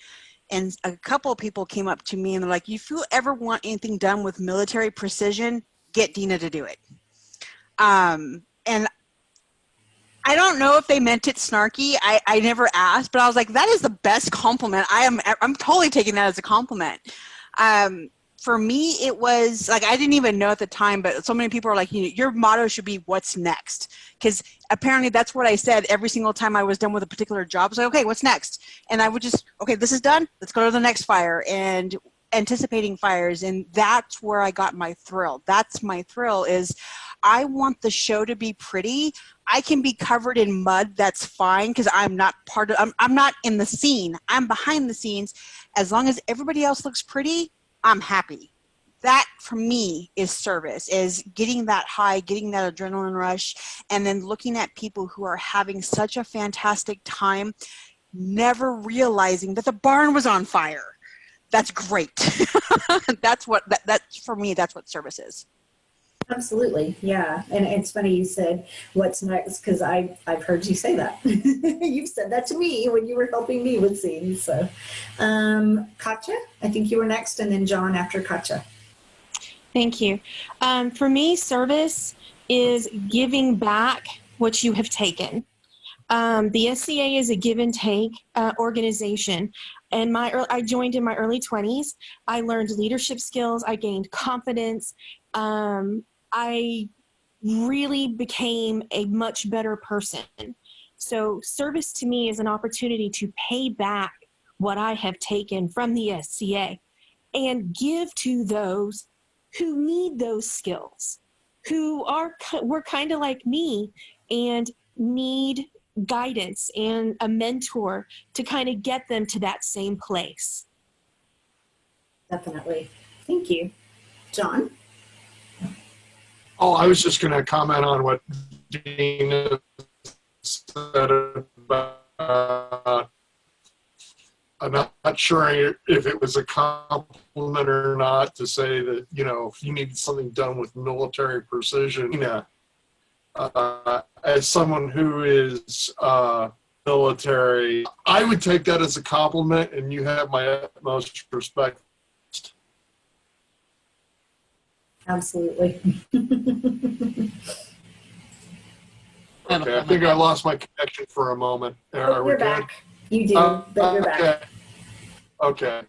and a couple of people came up to me and they're like, if you ever want anything done with military precision, get Dina to do it. And I don't know if they meant it snarky. I never asked, but I was like, that is the best compliment. I'm totally taking that as a compliment. For me, it was like, I didn't even know at the time, but so many people are like, your motto should be what's next. Because apparently that's what I said every single time I was done with a particular job. I was like, okay, what's next? And I would just, okay, this is done. Let's go to the next fire, and anticipating fires. And that's where I got my thrill. That's my thrill, is I want the show to be pretty. I can be covered in mud. That's fine, because I'm not I'm not in the scene. I'm behind the scenes. As long as everybody else looks pretty, I'm happy. That for me is service, is getting that high, getting that adrenaline rush, and then looking at people who are having such a fantastic time, never realizing that the barn was on fire. That's great. That's for me, that's what service is. Absolutely, yeah. And it's funny you said what's next, because I've heard you say that. You've said that to me when you were helping me with scenes. So, Katja, I think you were next, and then John after Katja. Thank you. For me, service is giving back what you have taken. The SCA is a give and take organization. And I joined in my early 20s. I learned leadership skills. I gained confidence. I really became a much better person. So service to me is an opportunity to pay back what I have taken from the SCA and give to those who need those skills, who were kind of like me and need guidance and a mentor to kind of get them to that same place. Definitely. Thank you. John? Oh, I was just going to comment on what Dina said about, I'm not sure if it was a compliment or not to say that, if you need something done with military precision, as someone who is military, I would take that as a compliment, and you have my utmost respect. Absolutely. Okay, I think I lost my connection for a moment. Are we you're good? back. You do, but you're back. Okay.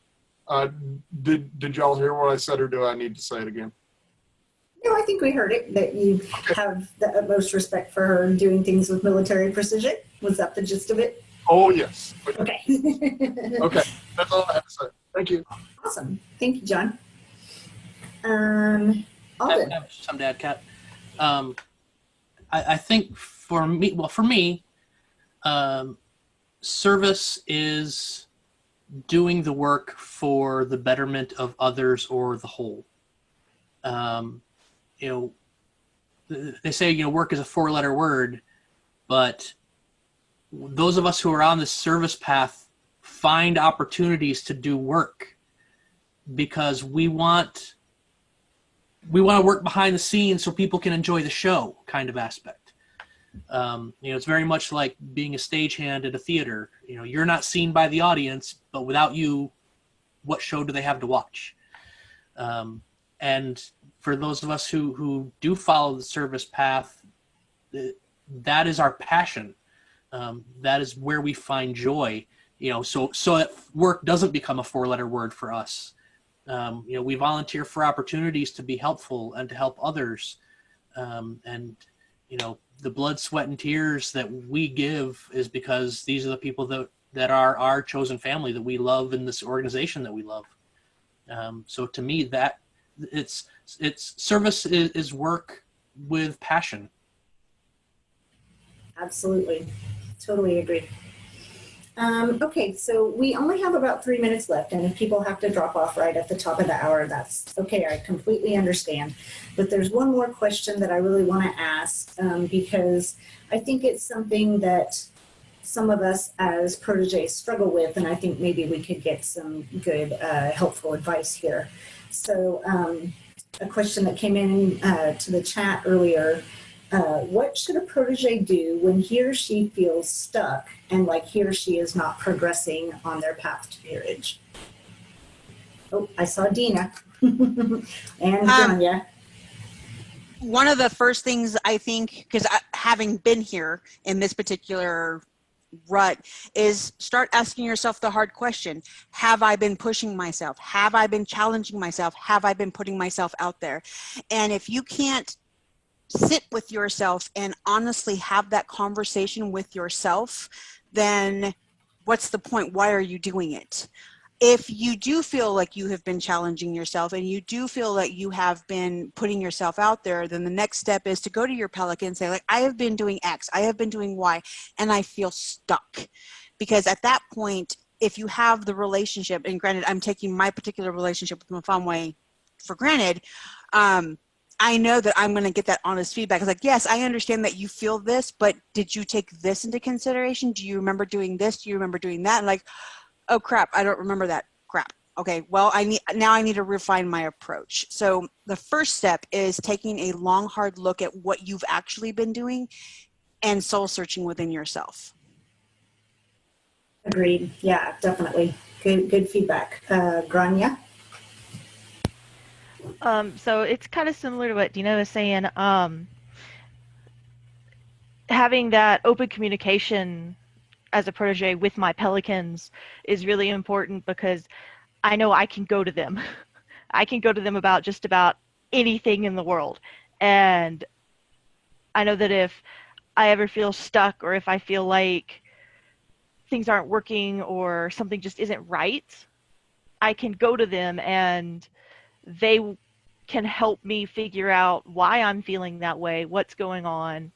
Did y'all hear what I said, or do I need to say it again? No, I think we heard it, that you have the utmost respect for her doing things with military precision. Was that the gist of it? Oh, yes. Okay. Okay, that's all I have to say. Thank you. Awesome. Thank you, John. Alden. I have some to add, Kat. I think for me, service is doing the work for the betterment of others or the whole. You know, they say, you know, work is a 4-letter word, but those of us who are on the service path find opportunities to do work because we want to work behind the scenes so people can enjoy the show kind of aspect. You know, it's very much like being a stagehand at a theater. You know, you're not seen by the audience, but without you, what show do they have to watch? And for those of us who do follow the service path, that is our passion. That is where we find joy. You know, so that work doesn't become a 4-letter word for us. You know, we volunteer for opportunities to be helpful and to help others. And, you know, the blood, sweat, and tears that we give is because these are the people that are our chosen family that we love in this organization that we love. So to me, that it's service is work with passion. Absolutely. Totally agree. Okay, so we only have about 3 minutes left, and if people have to drop off right at the top of the hour, that's okay. I completely understand. But there's one more question that I really want to ask because I think it's something that some of us as proteges struggle with, and I think maybe we could get some good, helpful advice here. So a question that came in to the chat earlier, what should a protege do when he or she feels stuck and like he or she is not progressing on their path to peerage? Oh, I saw Dina and Grania. One of the first things I think, because having been here in this particular rut, is start asking yourself the hard question. Have I been pushing myself? Have I been challenging myself? Have I been putting myself out there? And if you can't sit with yourself and honestly have that conversation with yourself, then what's the point? Why are you doing it? If you do feel like you have been challenging yourself and you do feel like you have been putting yourself out there, then the next step is to go to your Pelican and say, like, I have been doing X, I have been doing Y, and I feel stuck. Because at that point, if you have the relationship, and granted, I'm taking my particular relationship with Mafamwe for granted, I know that I'm going to get that honest feedback. It's like, yes, I understand that you feel this, but did you take this into consideration? Do you remember doing this? Do you remember doing that? And like, oh crap, I don't remember that. Crap. Okay, well, I need to refine my approach. So the first step is taking a long, hard look at what you've actually been doing and soul searching within yourself. Agreed. Yeah, definitely. Good feedback. Grania? So it's kind of similar to what Dina was saying. Having that open communication as a protege with my Pelicans is really important because I know I can go to them. I can go to them about just about anything in the world. And I know that if I ever feel stuck or if I feel like things aren't working or something just isn't right, I can go to them and they can help me figure out why I'm feeling that way, what's going on,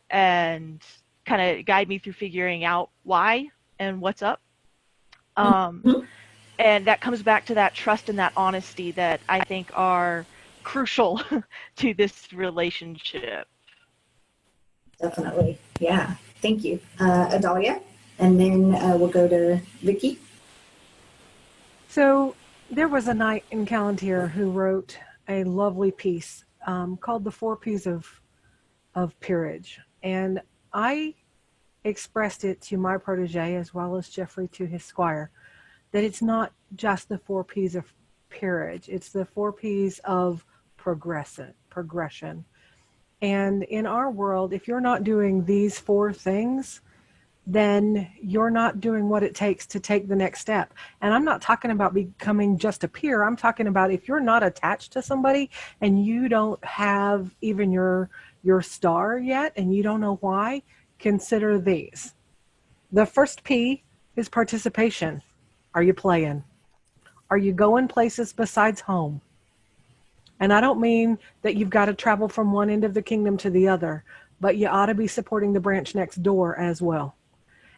and kind of guide me through figuring out why and what's up. And that comes back to that trust and that honesty that I think are crucial to this relationship. Definitely. Yeah. Thank you. Adalia? And then we'll go to Vicky. So there was a knight in Callantyre who wrote a lovely piece called The 4 P's of Peerage. And I expressed it to my protege as well as Jeffrey to his squire, that it's not just the 4 P's of peerage, it's the 4 P's of progression. And in our world, if you're not doing these 4 things, then you're not doing what it takes to take the next step. And I'm not talking about becoming just a peer. I'm talking about if you're not attached to somebody and you don't have even your star yet and you don't know why, consider these. The first P is participation. Are you playing? Are you going places besides home? And I don't mean that you've got to travel from one end of the kingdom to the other, but you ought to be supporting the branch next door as well.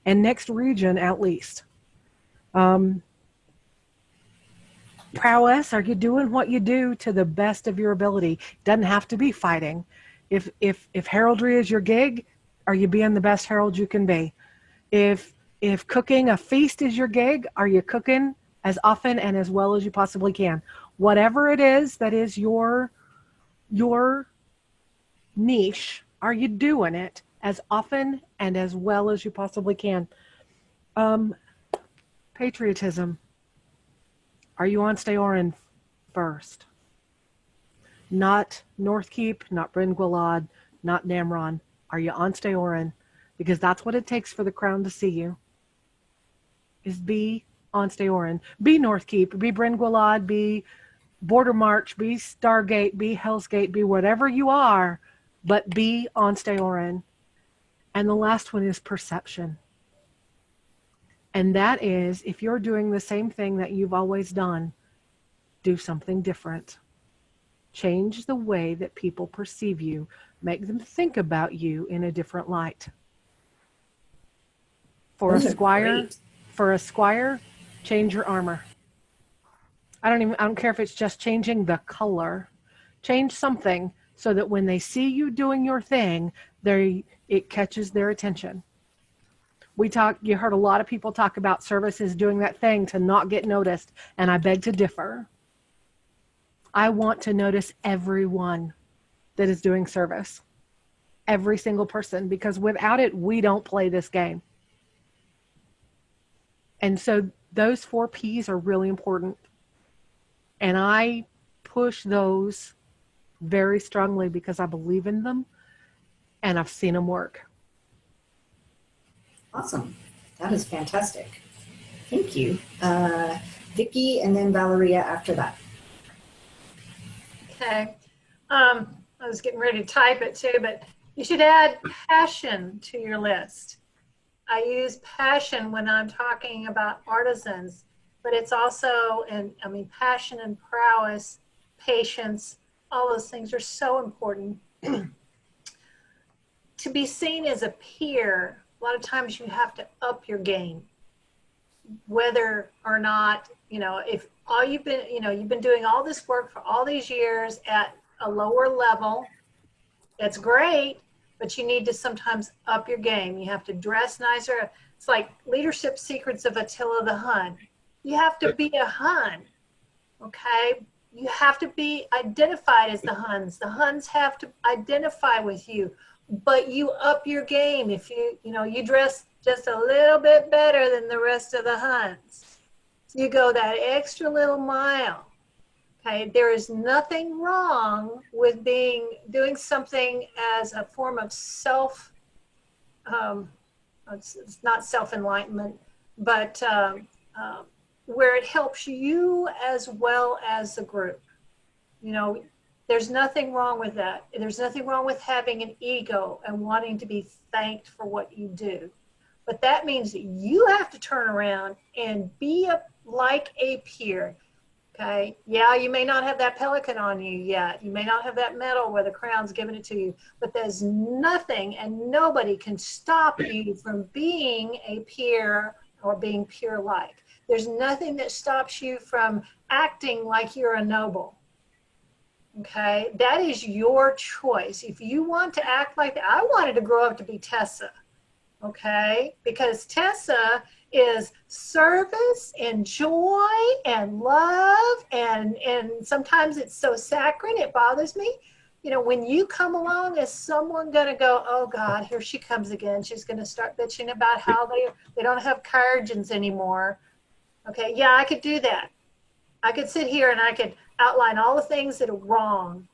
And next region at least. Prowess, are you doing what you do to the best of your ability? Doesn't have to be fighting. If heraldry is your gig, are you being the best herald you can be? If cooking a feast is your gig, are you cooking as often and as well as you possibly can? Whatever it is that is your niche, are you doing it as often and as well as you possibly can? Patriotism. Are you on Steorin first? Not Northkeep, not Bryn Gwilad, not Namron. Are you on Steorin? Because that's what it takes for the crown to see you. Is be on Steorin. Be Northkeep, be Bryn Gwilad, be Border March, be Stargate, be Hell's Gate, be whatever you are, but be on Steorin. And the last one is perception. And that is, if you're doing the same thing that you've always done, do something different. Change the way that people perceive you. Make them think about you in a different light. For a squire, change your armor. I don't care if it's just changing the color. Change something so that when they see you doing your thing, it catches their attention. You heard a lot of people talk about services doing that thing to not get noticed, and I beg to differ. I want to notice everyone that is doing service. Every single person, because without it, we don't play this game. And so those 4 P's are really important. And I push those very strongly because I believe in them and I've seen them work. Awesome. That is fantastic. Thank you. Vicki and then Valeria after that. Okay. I was getting ready to type it too, but you should add passion to your list. I use passion when I'm talking about artisans, but it's also, passion and prowess, patience, all those things are so important. To be seen as a peer, a lot of times you have to up your game. Whether or not, if all you've been doing all this work for all these years at a lower level, that's great, but you need to sometimes up your game. You have to dress nicer. It's like Leadership Secrets of Attila the Hun. You have to be a Hun, okay? You have to be identified as the Huns. The Huns have to identify with you, but you up your game if you dress just a little bit better than the rest of the Huns. You go that extra little mile. Okay, there is nothing wrong with doing something as a form of it's not self-enlightenment, but where it helps you as well as the group. There's nothing wrong with that. There's nothing wrong with having an ego and wanting to be thanked for what you do. But that means that you have to turn around and be like a peer. Okay. Yeah, you may not have that Pelican on you yet. You may not have that medal where the crown's giving it to you, but there's nothing and nobody can stop you from being a peer or being peer-like. There's nothing that stops you from acting like you're a noble. Okay. That is your choice. If you want to act like that, I wanted to grow up to be Tessa. Okay. Because Tessa is service and joy and love, and sometimes it's so saccharine it bothers me. When you come along, is someone going to go, oh God, here she comes again. She's going to start bitching about how they don't have carriages anymore. Okay, yeah, I could do that. I could sit here and I could outline all the things that are wrong.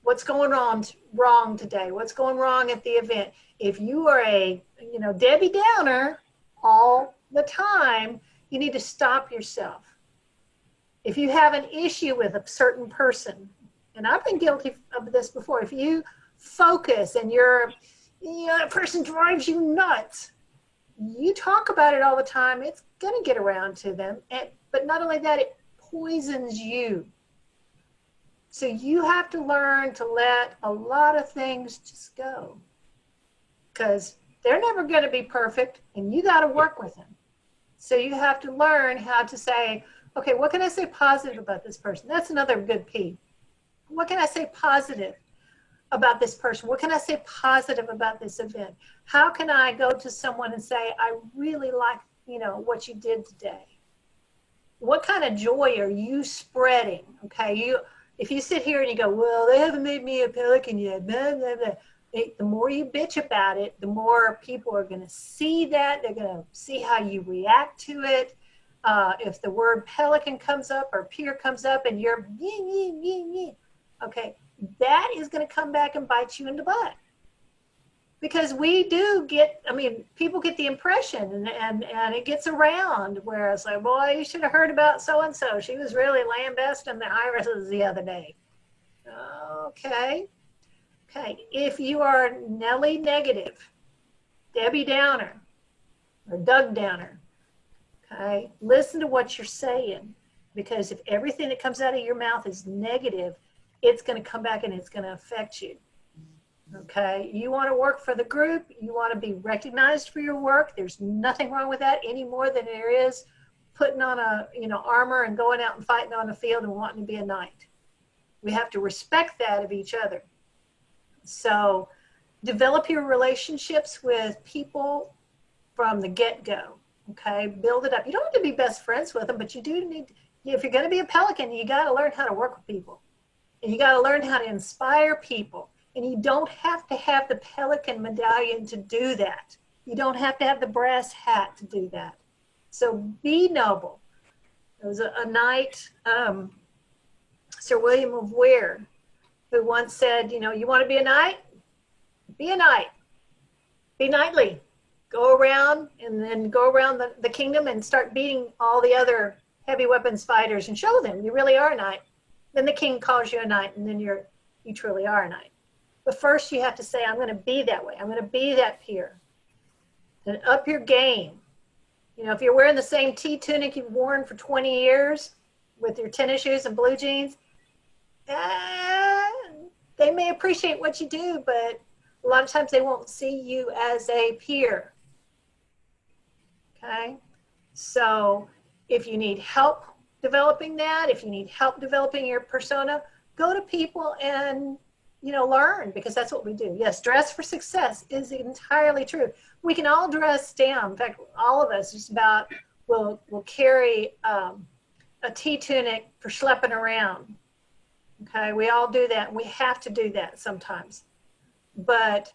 What's going on wrong today? What's going wrong at the event? If you are a Debbie Downer all the time, you need to stop yourself. If you have an issue with a certain person, and I've been guilty of this before, if you focus and that person drives you nuts, you talk about it all the time, it's going to get around to them. But not only that, it poisons you. So you have to learn to let a lot of things just go, because they're never going to be perfect, and you got to work with them. So you have to learn how to say, okay, what can I say positive about this person? That's another good P. What can I say positive about this person? What can I say positive about this event? How can I go to someone and say, I really like, what you did today? What kind of joy are you spreading? Okay, if you sit here and you go, well, they haven't made me a pelican yet, blah, blah, blah. The more you bitch about it, the more people are going to see that. They're going to see how you react to it. If the word pelican comes up or peer comes up and you're, okay, that is going to come back and bite you in the butt. Because we do get, people get the impression and it gets around where it's like, boy, you should have heard about so-and-so. She was really lambasting the irises the other day. Okay. If you are Nelly negative, Debbie Downer, or Doug Downer, okay, listen to what you're saying. Because if everything that comes out of your mouth is negative, it's going to come back and it's going to affect you. Okay, you want to work for the group, you want to be recognized for your work. There's nothing wrong with that any more than there is putting on armor and going out and fighting on the field and wanting to be a knight. We have to respect that of each other. So develop your relationships with people from the get-go. Okay, build it up. You don't have to be best friends with them, but you do need, if you're going to be a pelican, you got to learn how to work with people. And you got to learn how to inspire people. And you don't have to have the pelican medallion to do that. You don't have to have the brass hat to do that. So be noble. There was a knight, Sir William of Ware, who once said, you want to be a knight? Be a knight. Be knightly. Go around and then go around the kingdom and start beating all the other heavy weapons fighters and show them you really are a knight. Then the king calls you a knight, and then you truly are a knight. But first you have to say, I'm going to be that way. I'm going to be that peer. Then up your game. If you're wearing the same tea tunic you've worn for 20 years with your tennis shoes and blue jeans, they may appreciate what you do, but a lot of times they won't see you as a peer. Okay? So if you need help developing that, if you need help developing your persona, go to people and learn, because that's what we do. Yes, dress for success is entirely true. We can all dress down. In fact, all of us just about will carry a tea tunic for schlepping around. Okay, we all do that, and we have to do that sometimes. But,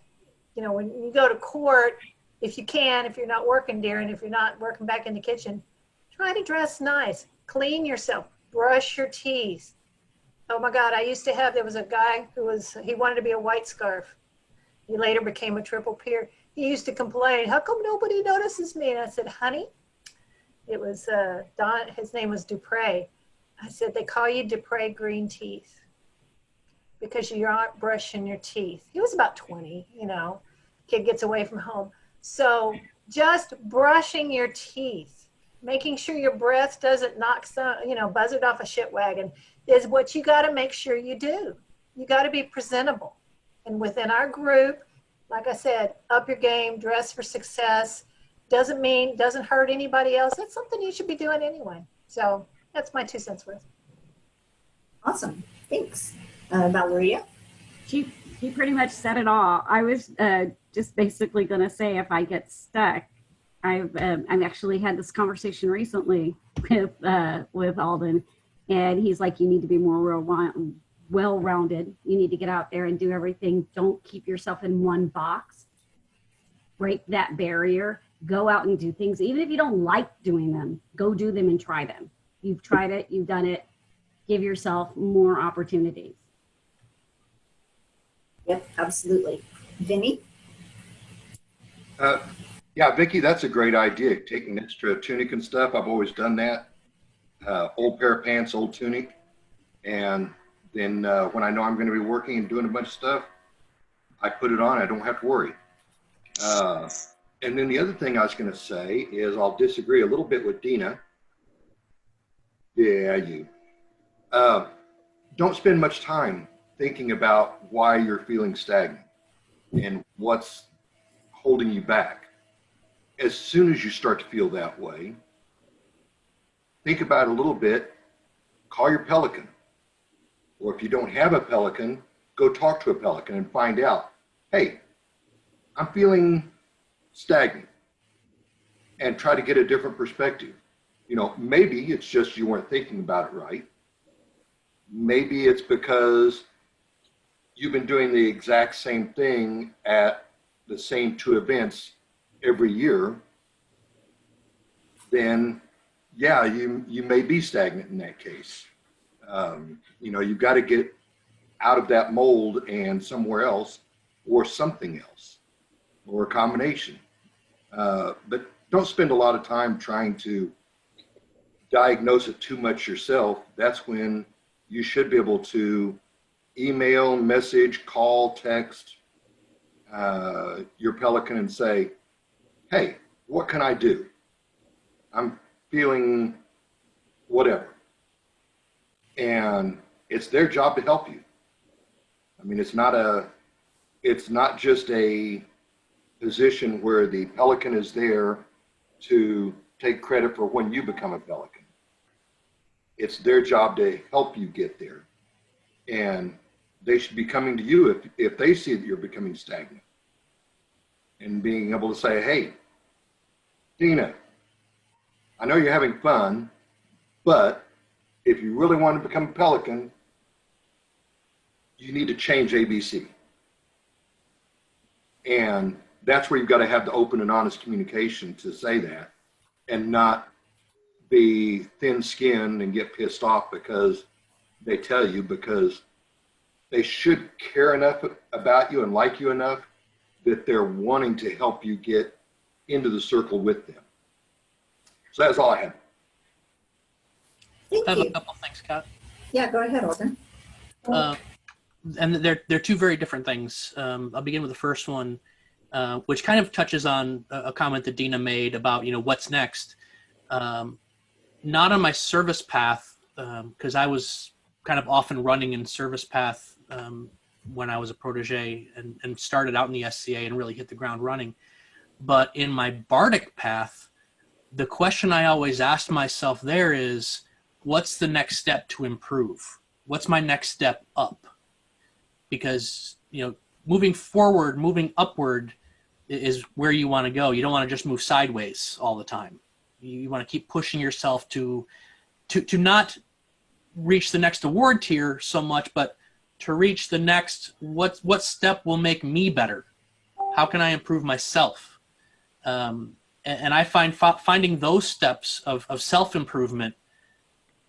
when you go to court, if you can, if you're not working, Darren, if you're not working back in the kitchen, try to dress nice. Clean yourself. Brush your teeth. Oh my God, there was a guy he wanted to be a white scarf. He later became a triple peer. He used to complain, how come nobody notices me? And I said, honey, it was Don, his name was Dupre. I said, they call you Dupre green teeth because you aren't brushing your teeth. He was about 20, kid gets away from home. So just brushing your teeth, making sure your breath doesn't knock buzzard off a shit wagon, is what you got to make sure you do. You got to be presentable. And within our group, like I said, up your game, dress for success. Doesn't hurt anybody else. That's something you should be doing anyway. So that's my 2 cents worth. Awesome. Thanks. Valeria? She pretty much said it all. I was just basically going to say, if I get stuck, I've actually had this conversation recently with Alden. And he's like, you need to be more well-rounded. You need to get out there and do everything. Don't keep yourself in one box. Break that barrier. Go out and do things. Even if you don't like doing them, go do them and try them. You've tried it. You've done it. Give yourself more opportunities. Yep, absolutely. Vinny? Yeah, Vicki, that's a great idea. Taking extra tunic and stuff. I've always done that. Old pair of pants, old tunic. And then when I know I'm going to be working and doing a bunch of stuff, I put it on. I don't have to worry. And then the other thing I was going to say is I'll disagree a little bit with Dina. Yeah, you. don't spend much time thinking about why you're feeling stagnant and what's holding you back. As soon as you start to feel that way, think about it a little bit, call your Pelican. Or if you don't have a Pelican, go talk to a Pelican and find out, hey, I'm feeling stagnant, and try to get a different perspective. You know, maybe it's just you weren't thinking about it right. Maybe it's because you've been doing the exact same thing at the same 2 events every year. Then, yeah, you may be stagnant in that case. You know, you've got to get out of that mold and somewhere else, or something else, or a combination. But don't spend a lot of time trying to diagnose it too much yourself. That's when you should be able to email, message, call, text your Pelican and say, hey, what can I do? I'm feeling whatever. And it's their job to help you. I mean, it's not just a position where the Pelican is there to take credit for when you become a Pelican. It's their job to help you get there. And they should be coming to you if they see that you're becoming stagnant. And being able to say, hey, Dina, I know you're having fun, but if you really want to become a Pelican, you need to change ABC. And that's where you've got to have the open and honest communication to say that, and not be thin-skinned and get pissed off because they tell you, because they should care enough about you and like you enough that they're wanting to help you get into the circle with them. So that's all I have. Thank I have you. a couple things, Kat. Yeah, go ahead, Alden. And they're two very different things. I'll begin with the first one, which kind of touches on a comment that Dina made about, you know, what's next. Not on my service path, because I was kind of off and running in service path when I was a protege and started out in the SCA and really hit the ground running. But in my Bardic path, the question I always asked myself there is, what's the next step to improve? What's my next step up? Because, you know, moving forward, moving upward is where you want to go. You don't want to just move sideways all the time. You want to keep pushing yourself to not reach the next award tier so much, but to reach the next, what step will make me better? How can I improve myself? And I find finding those steps of self-improvement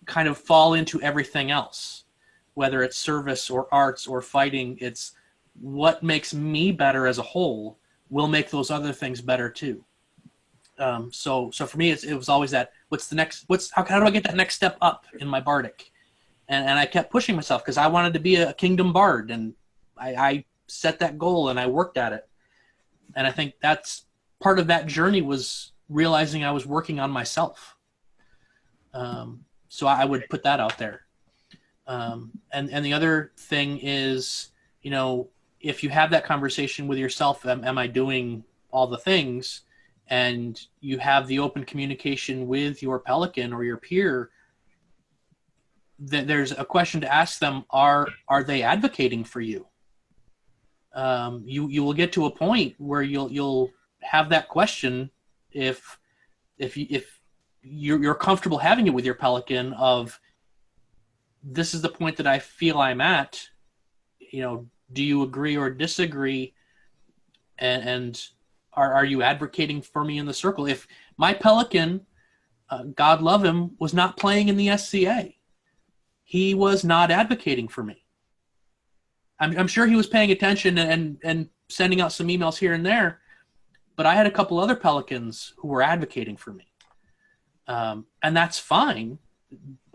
kind of fall into everything else, whether it's service or arts or fighting. It's what makes me better as a whole will make those other things better too. So for me, it was always that, how do I get that next step up in my Bardic? And I kept pushing myself because I wanted to be a Kingdom Bard, and I set that goal and I worked at it. And I think that's part of that journey, was realizing I was working on myself. So I would put that out there. And the other thing is, you know, if you have that conversation with yourself, am I doing all the things? And you have the open communication with your Pelican or your peer, there's a question to ask them: Are they advocating for you? You will get to a point where you'll have that question if you're comfortable having it with your Pelican of, this is the point that I feel I'm at. You know, do you agree or disagree? And are you advocating for me in the circle? If my Pelican, God love him, was not playing in the SCA, he was not advocating for me. I'm sure he was paying attention and sending out some emails here and there, but I had a couple other Pelicans who were advocating for me. And that's fine.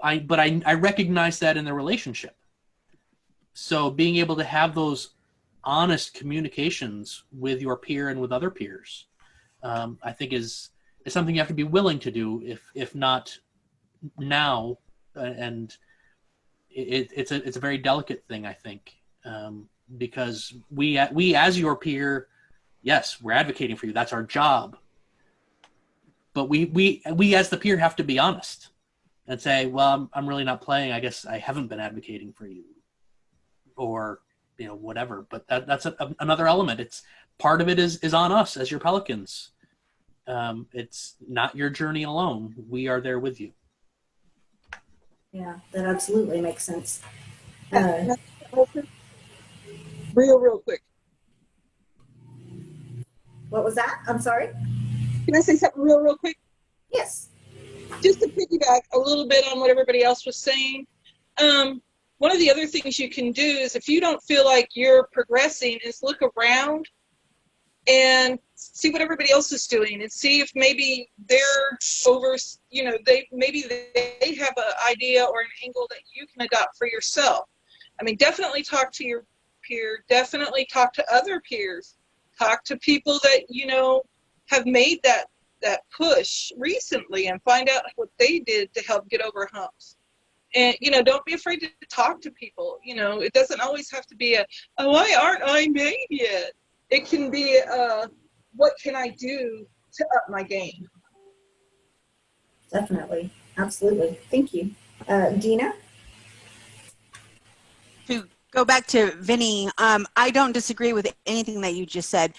But I recognize that in the relationship. So being able to have those honest communications with your peer and with other peers, I think is something you have to be willing to do, if not now. And it's a very delicate thing, I think, because we as your peer, yes, we're advocating for you. That's our job. But we as the peer have to be honest and say, well, I'm really not playing. I guess I haven't been advocating for you, or whatever. But that's another element. It's part of it is on us as your Pelicans. It's not your journey alone. We are there with you. Yeah, that absolutely makes sense. Real quick. What was that? I'm sorry. Can I say something real quick? Yes. Just to piggyback a little bit on what everybody else was saying. One of the other things you can do is, if you don't feel like you're progressing, is look around and see what everybody else is doing, and see if maybe they're over, maybe they have an idea or an angle that you can adopt for yourself. I mean, definitely talk to your peer, definitely talk to other peers, talk to people that, have made that push recently, and find out what they did to help get over humps. And, don't be afraid to talk to people. It doesn't always have to be why aren't I made yet? It can be, what can I do to up my game? Definitely. Absolutely. Thank you. Dina? To go back to Vinny, I don't disagree with anything that you just said.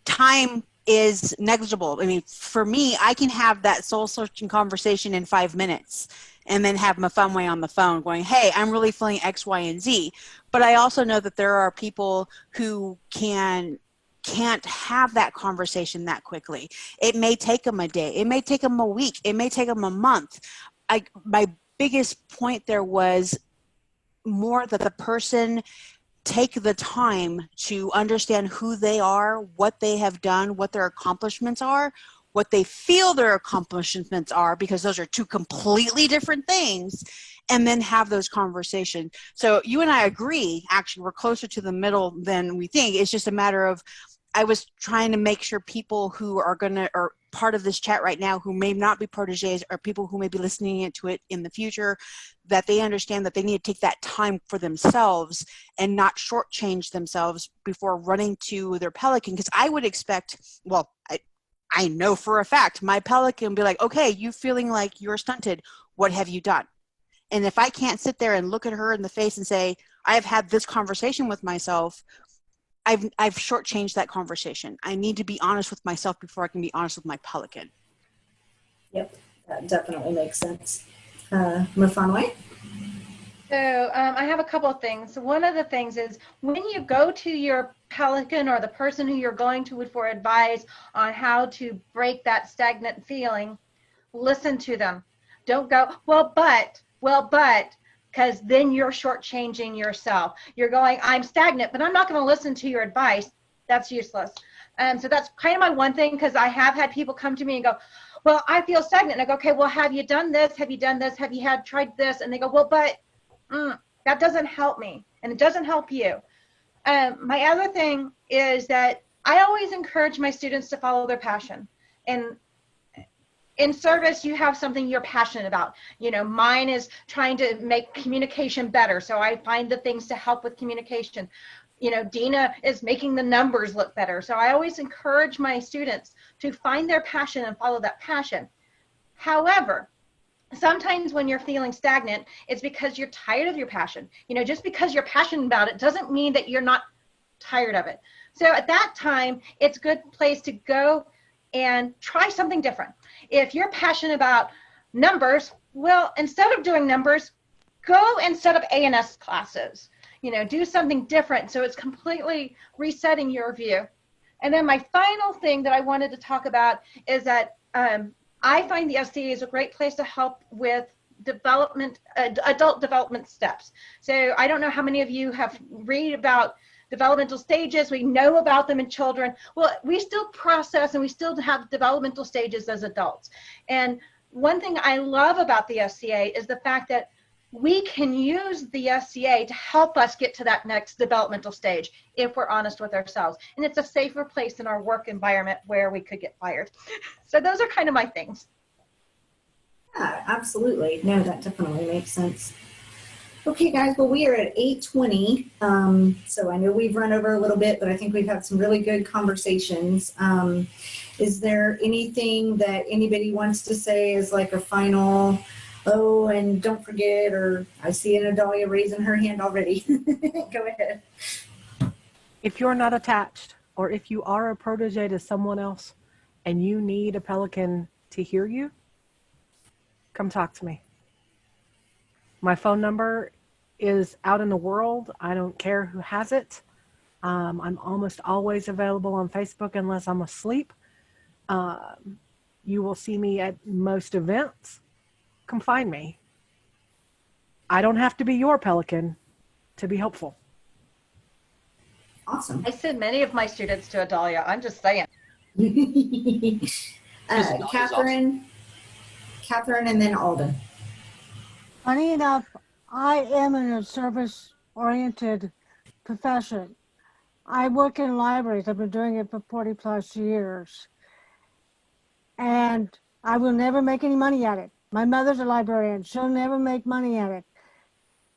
Time is negligible. I mean, for me, I can have that soul-searching conversation in 5 minutes and then have my fun way on the phone going, hey, I'm really feeling X, Y, and Z. But I also know that there are people who can't have that conversation that quickly. It may take them a day. It may take them a week. It may take them a month. My biggest point there was more that the person take the time to understand who they are, what they have done, what their accomplishments are, what they feel their accomplishments are, because those are two completely different things, and then have those conversations. So you and I agree, actually, we're closer to the middle than we think. It's just a matter of, I was trying to make sure people who are part of this chat right now, who may not be proteges, or people who may be listening to it in the future, that they understand that they need to take that time for themselves and not shortchange themselves before running to their Pelican. Because I would expect, well, I know for a fact, my Pelican will be like, okay, you feeling like you're stunted, what have you done? And if I can't sit there and look at her in the face and say, I've had this conversation with myself, I've shortchanged that conversation. I need to be honest with myself before I can be honest with my Pelican. Yep, that definitely makes sense. Mufanwe? So I have a couple of things. One of the things is, when you go to your Pelican or the person who you're going to for advice on how to break that stagnant feeling, listen to them. Don't go, well, but, because then you're shortchanging yourself. You're going, I'm stagnant, but I'm not going to listen to your advice. That's useless. So that's kind of my one thing, because I have had people come to me and go, well, I feel stagnant. And I go, okay, well, have you done this? Have you done this? Have you tried this? And they go, well, but that doesn't help me, and it doesn't help you. My other thing is that I always encourage my students to follow their passion. And in service, you have something you're passionate about. Mine is trying to make communication better, so I find the things to help with communication. Dina is making the numbers look better. So I always encourage my students to find their passion and follow that passion. However, sometimes when you're feeling stagnant, it's because you're tired of your passion. Just because you're passionate about it doesn't mean that you're not tired of it. So at that time, it's a good place to go and try something different. If you're passionate about numbers, well, instead of doing numbers, go and set up A&S classes. Do something different, so it's completely resetting your view. And then my final thing that I wanted to talk about is that I find the SDA is a great place to help with development, adult development steps. So I don't know how many of you have read about developmental stages. We know about them in children. Well, we still process and we still have developmental stages as adults. And one thing I love about the SCA is the fact that we can use the SCA to help us get to that next developmental stage if we're honest with ourselves. And it's a safer place in our work environment where we could get fired. So those are kind of my things. Yeah, absolutely. No, that definitely makes sense. Okay, guys, well, we are at 8:20. So I know we've run over a little bit, but I think we've had some really good conversations. Is there anything that anybody wants to say as like a final, oh, and don't forget, or I see an Adalia raising her hand already. Go ahead. If you're not attached, or if you are a protege to someone else and you need a Pelican to hear you, come talk to me. My phone number is out in the world. I don't care who has it. I'm almost always available on Facebook unless I'm asleep. You will see me at most events. Come find me. I don't have to be your Pelican to be helpful. Awesome. I send many of my students to Adalia. I'm just saying. Catherine, and then Alden. Funny enough, I am in a service-oriented profession. I work in libraries. I've been doing it for 40 plus years. And I will never make any money at it. My mother's a librarian. She'll never make money at it.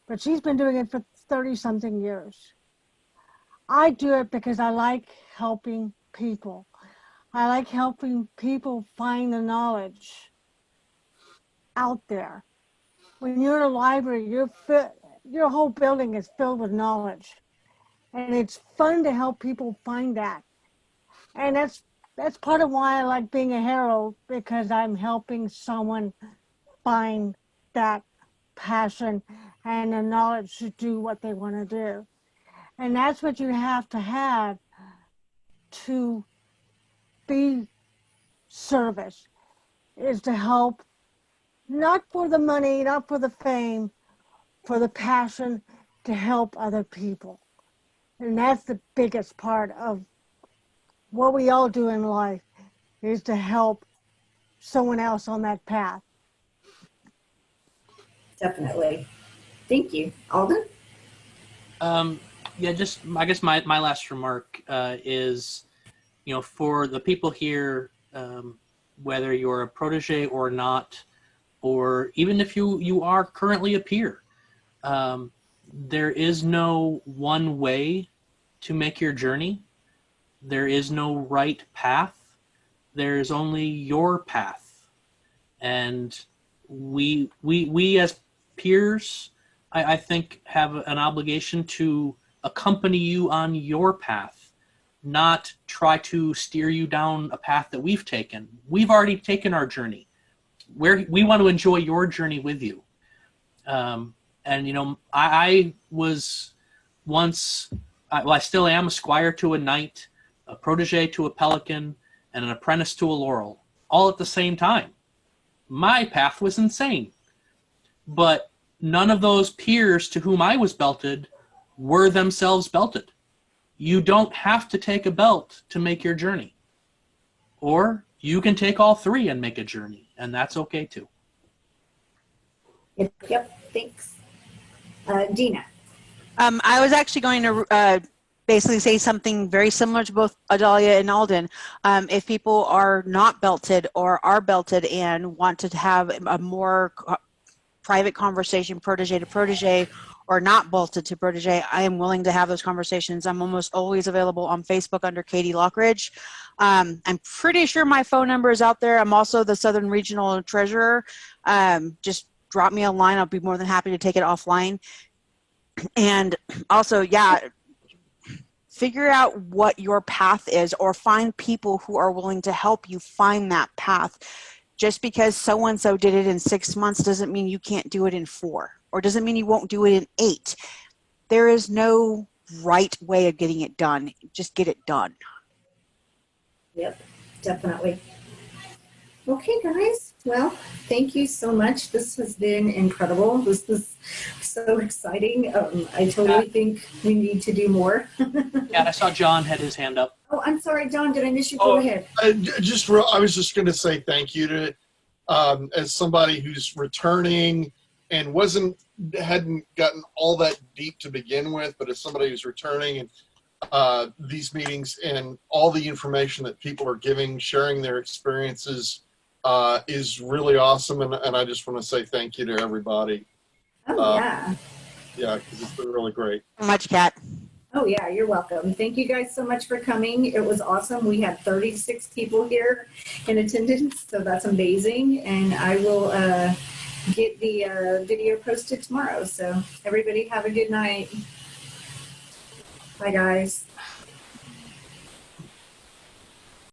But she's been doing it for 30-something years. I do it because I like helping people. I like helping people find the knowledge out there. When you're in a library, your whole building is filled with knowledge. And it's fun to help people find that. And that's part of why I like being a herald, because I'm helping someone find that passion and the knowledge to do what they want to do. And that's what you have to be service, is to help, not for the money, not for the fame, for the passion to help other people. And that's the biggest part of what we all do in life, is to help someone else on that path. Definitely. Thank you. Alden? Yeah, just I guess my last remark is, for the people here, whether you're a protege or not, or even if you are currently a peer, there is no one way to make your journey. There is no right path. There's only your path. And we as peers, I think, have an obligation to accompany you on your path, not try to steer you down a path that we've taken. We've already taken our journey. We want to enjoy your journey with you. I was once, I still am, a squire to a knight, a protege to a pelican, and an apprentice to a laurel, all at the same time. My path was insane. But none of those peers to whom I was belted were themselves belted. You don't have to take a belt to make your journey. Or you can take all three and make a journey, and that's okay too. Yep, thanks. Dina. I was actually going to basically say something very similar to both Adalia and Alden. If people are not belted or are belted and want to have a more private conversation, protege to protege, or not bolted to protege, I am willing to have those conversations. I'm almost always available on Facebook under Katie Lockridge. I'm pretty sure my phone number is out there. I'm also the Southern Regional Treasurer. Just drop me a line. I'll be more than happy to take it offline. And also, yeah, figure out what your path is, or find people who are willing to help you find that path. Just because so-and-so did it in 6 months doesn't mean you can't do it in 4, or doesn't mean you won't do it in 8. There is no right way of getting it done. Just get it done. Yep, definitely. Okay, guys. Well, thank you so much. This has been incredible. This is so exciting. I totally think we need to do more. Yeah, I saw John had his hand up. Oh, I'm sorry, John. Did I miss you? Go ahead. I was just going to say thank you to, as somebody who's returning and hadn't gotten all that deep to begin with, but as somebody who's returning, and these meetings and all the information that people are giving, sharing their experiences, is really awesome, and I just want to say thank you to everybody. Oh, yeah. Yeah, because it's been really great. So much, Kat. Oh, yeah, you're welcome. Thank you guys so much for coming. It was awesome. We had 36 people here in attendance, so that's amazing. And I will get the video posted tomorrow. So everybody have a good night. Bye, guys.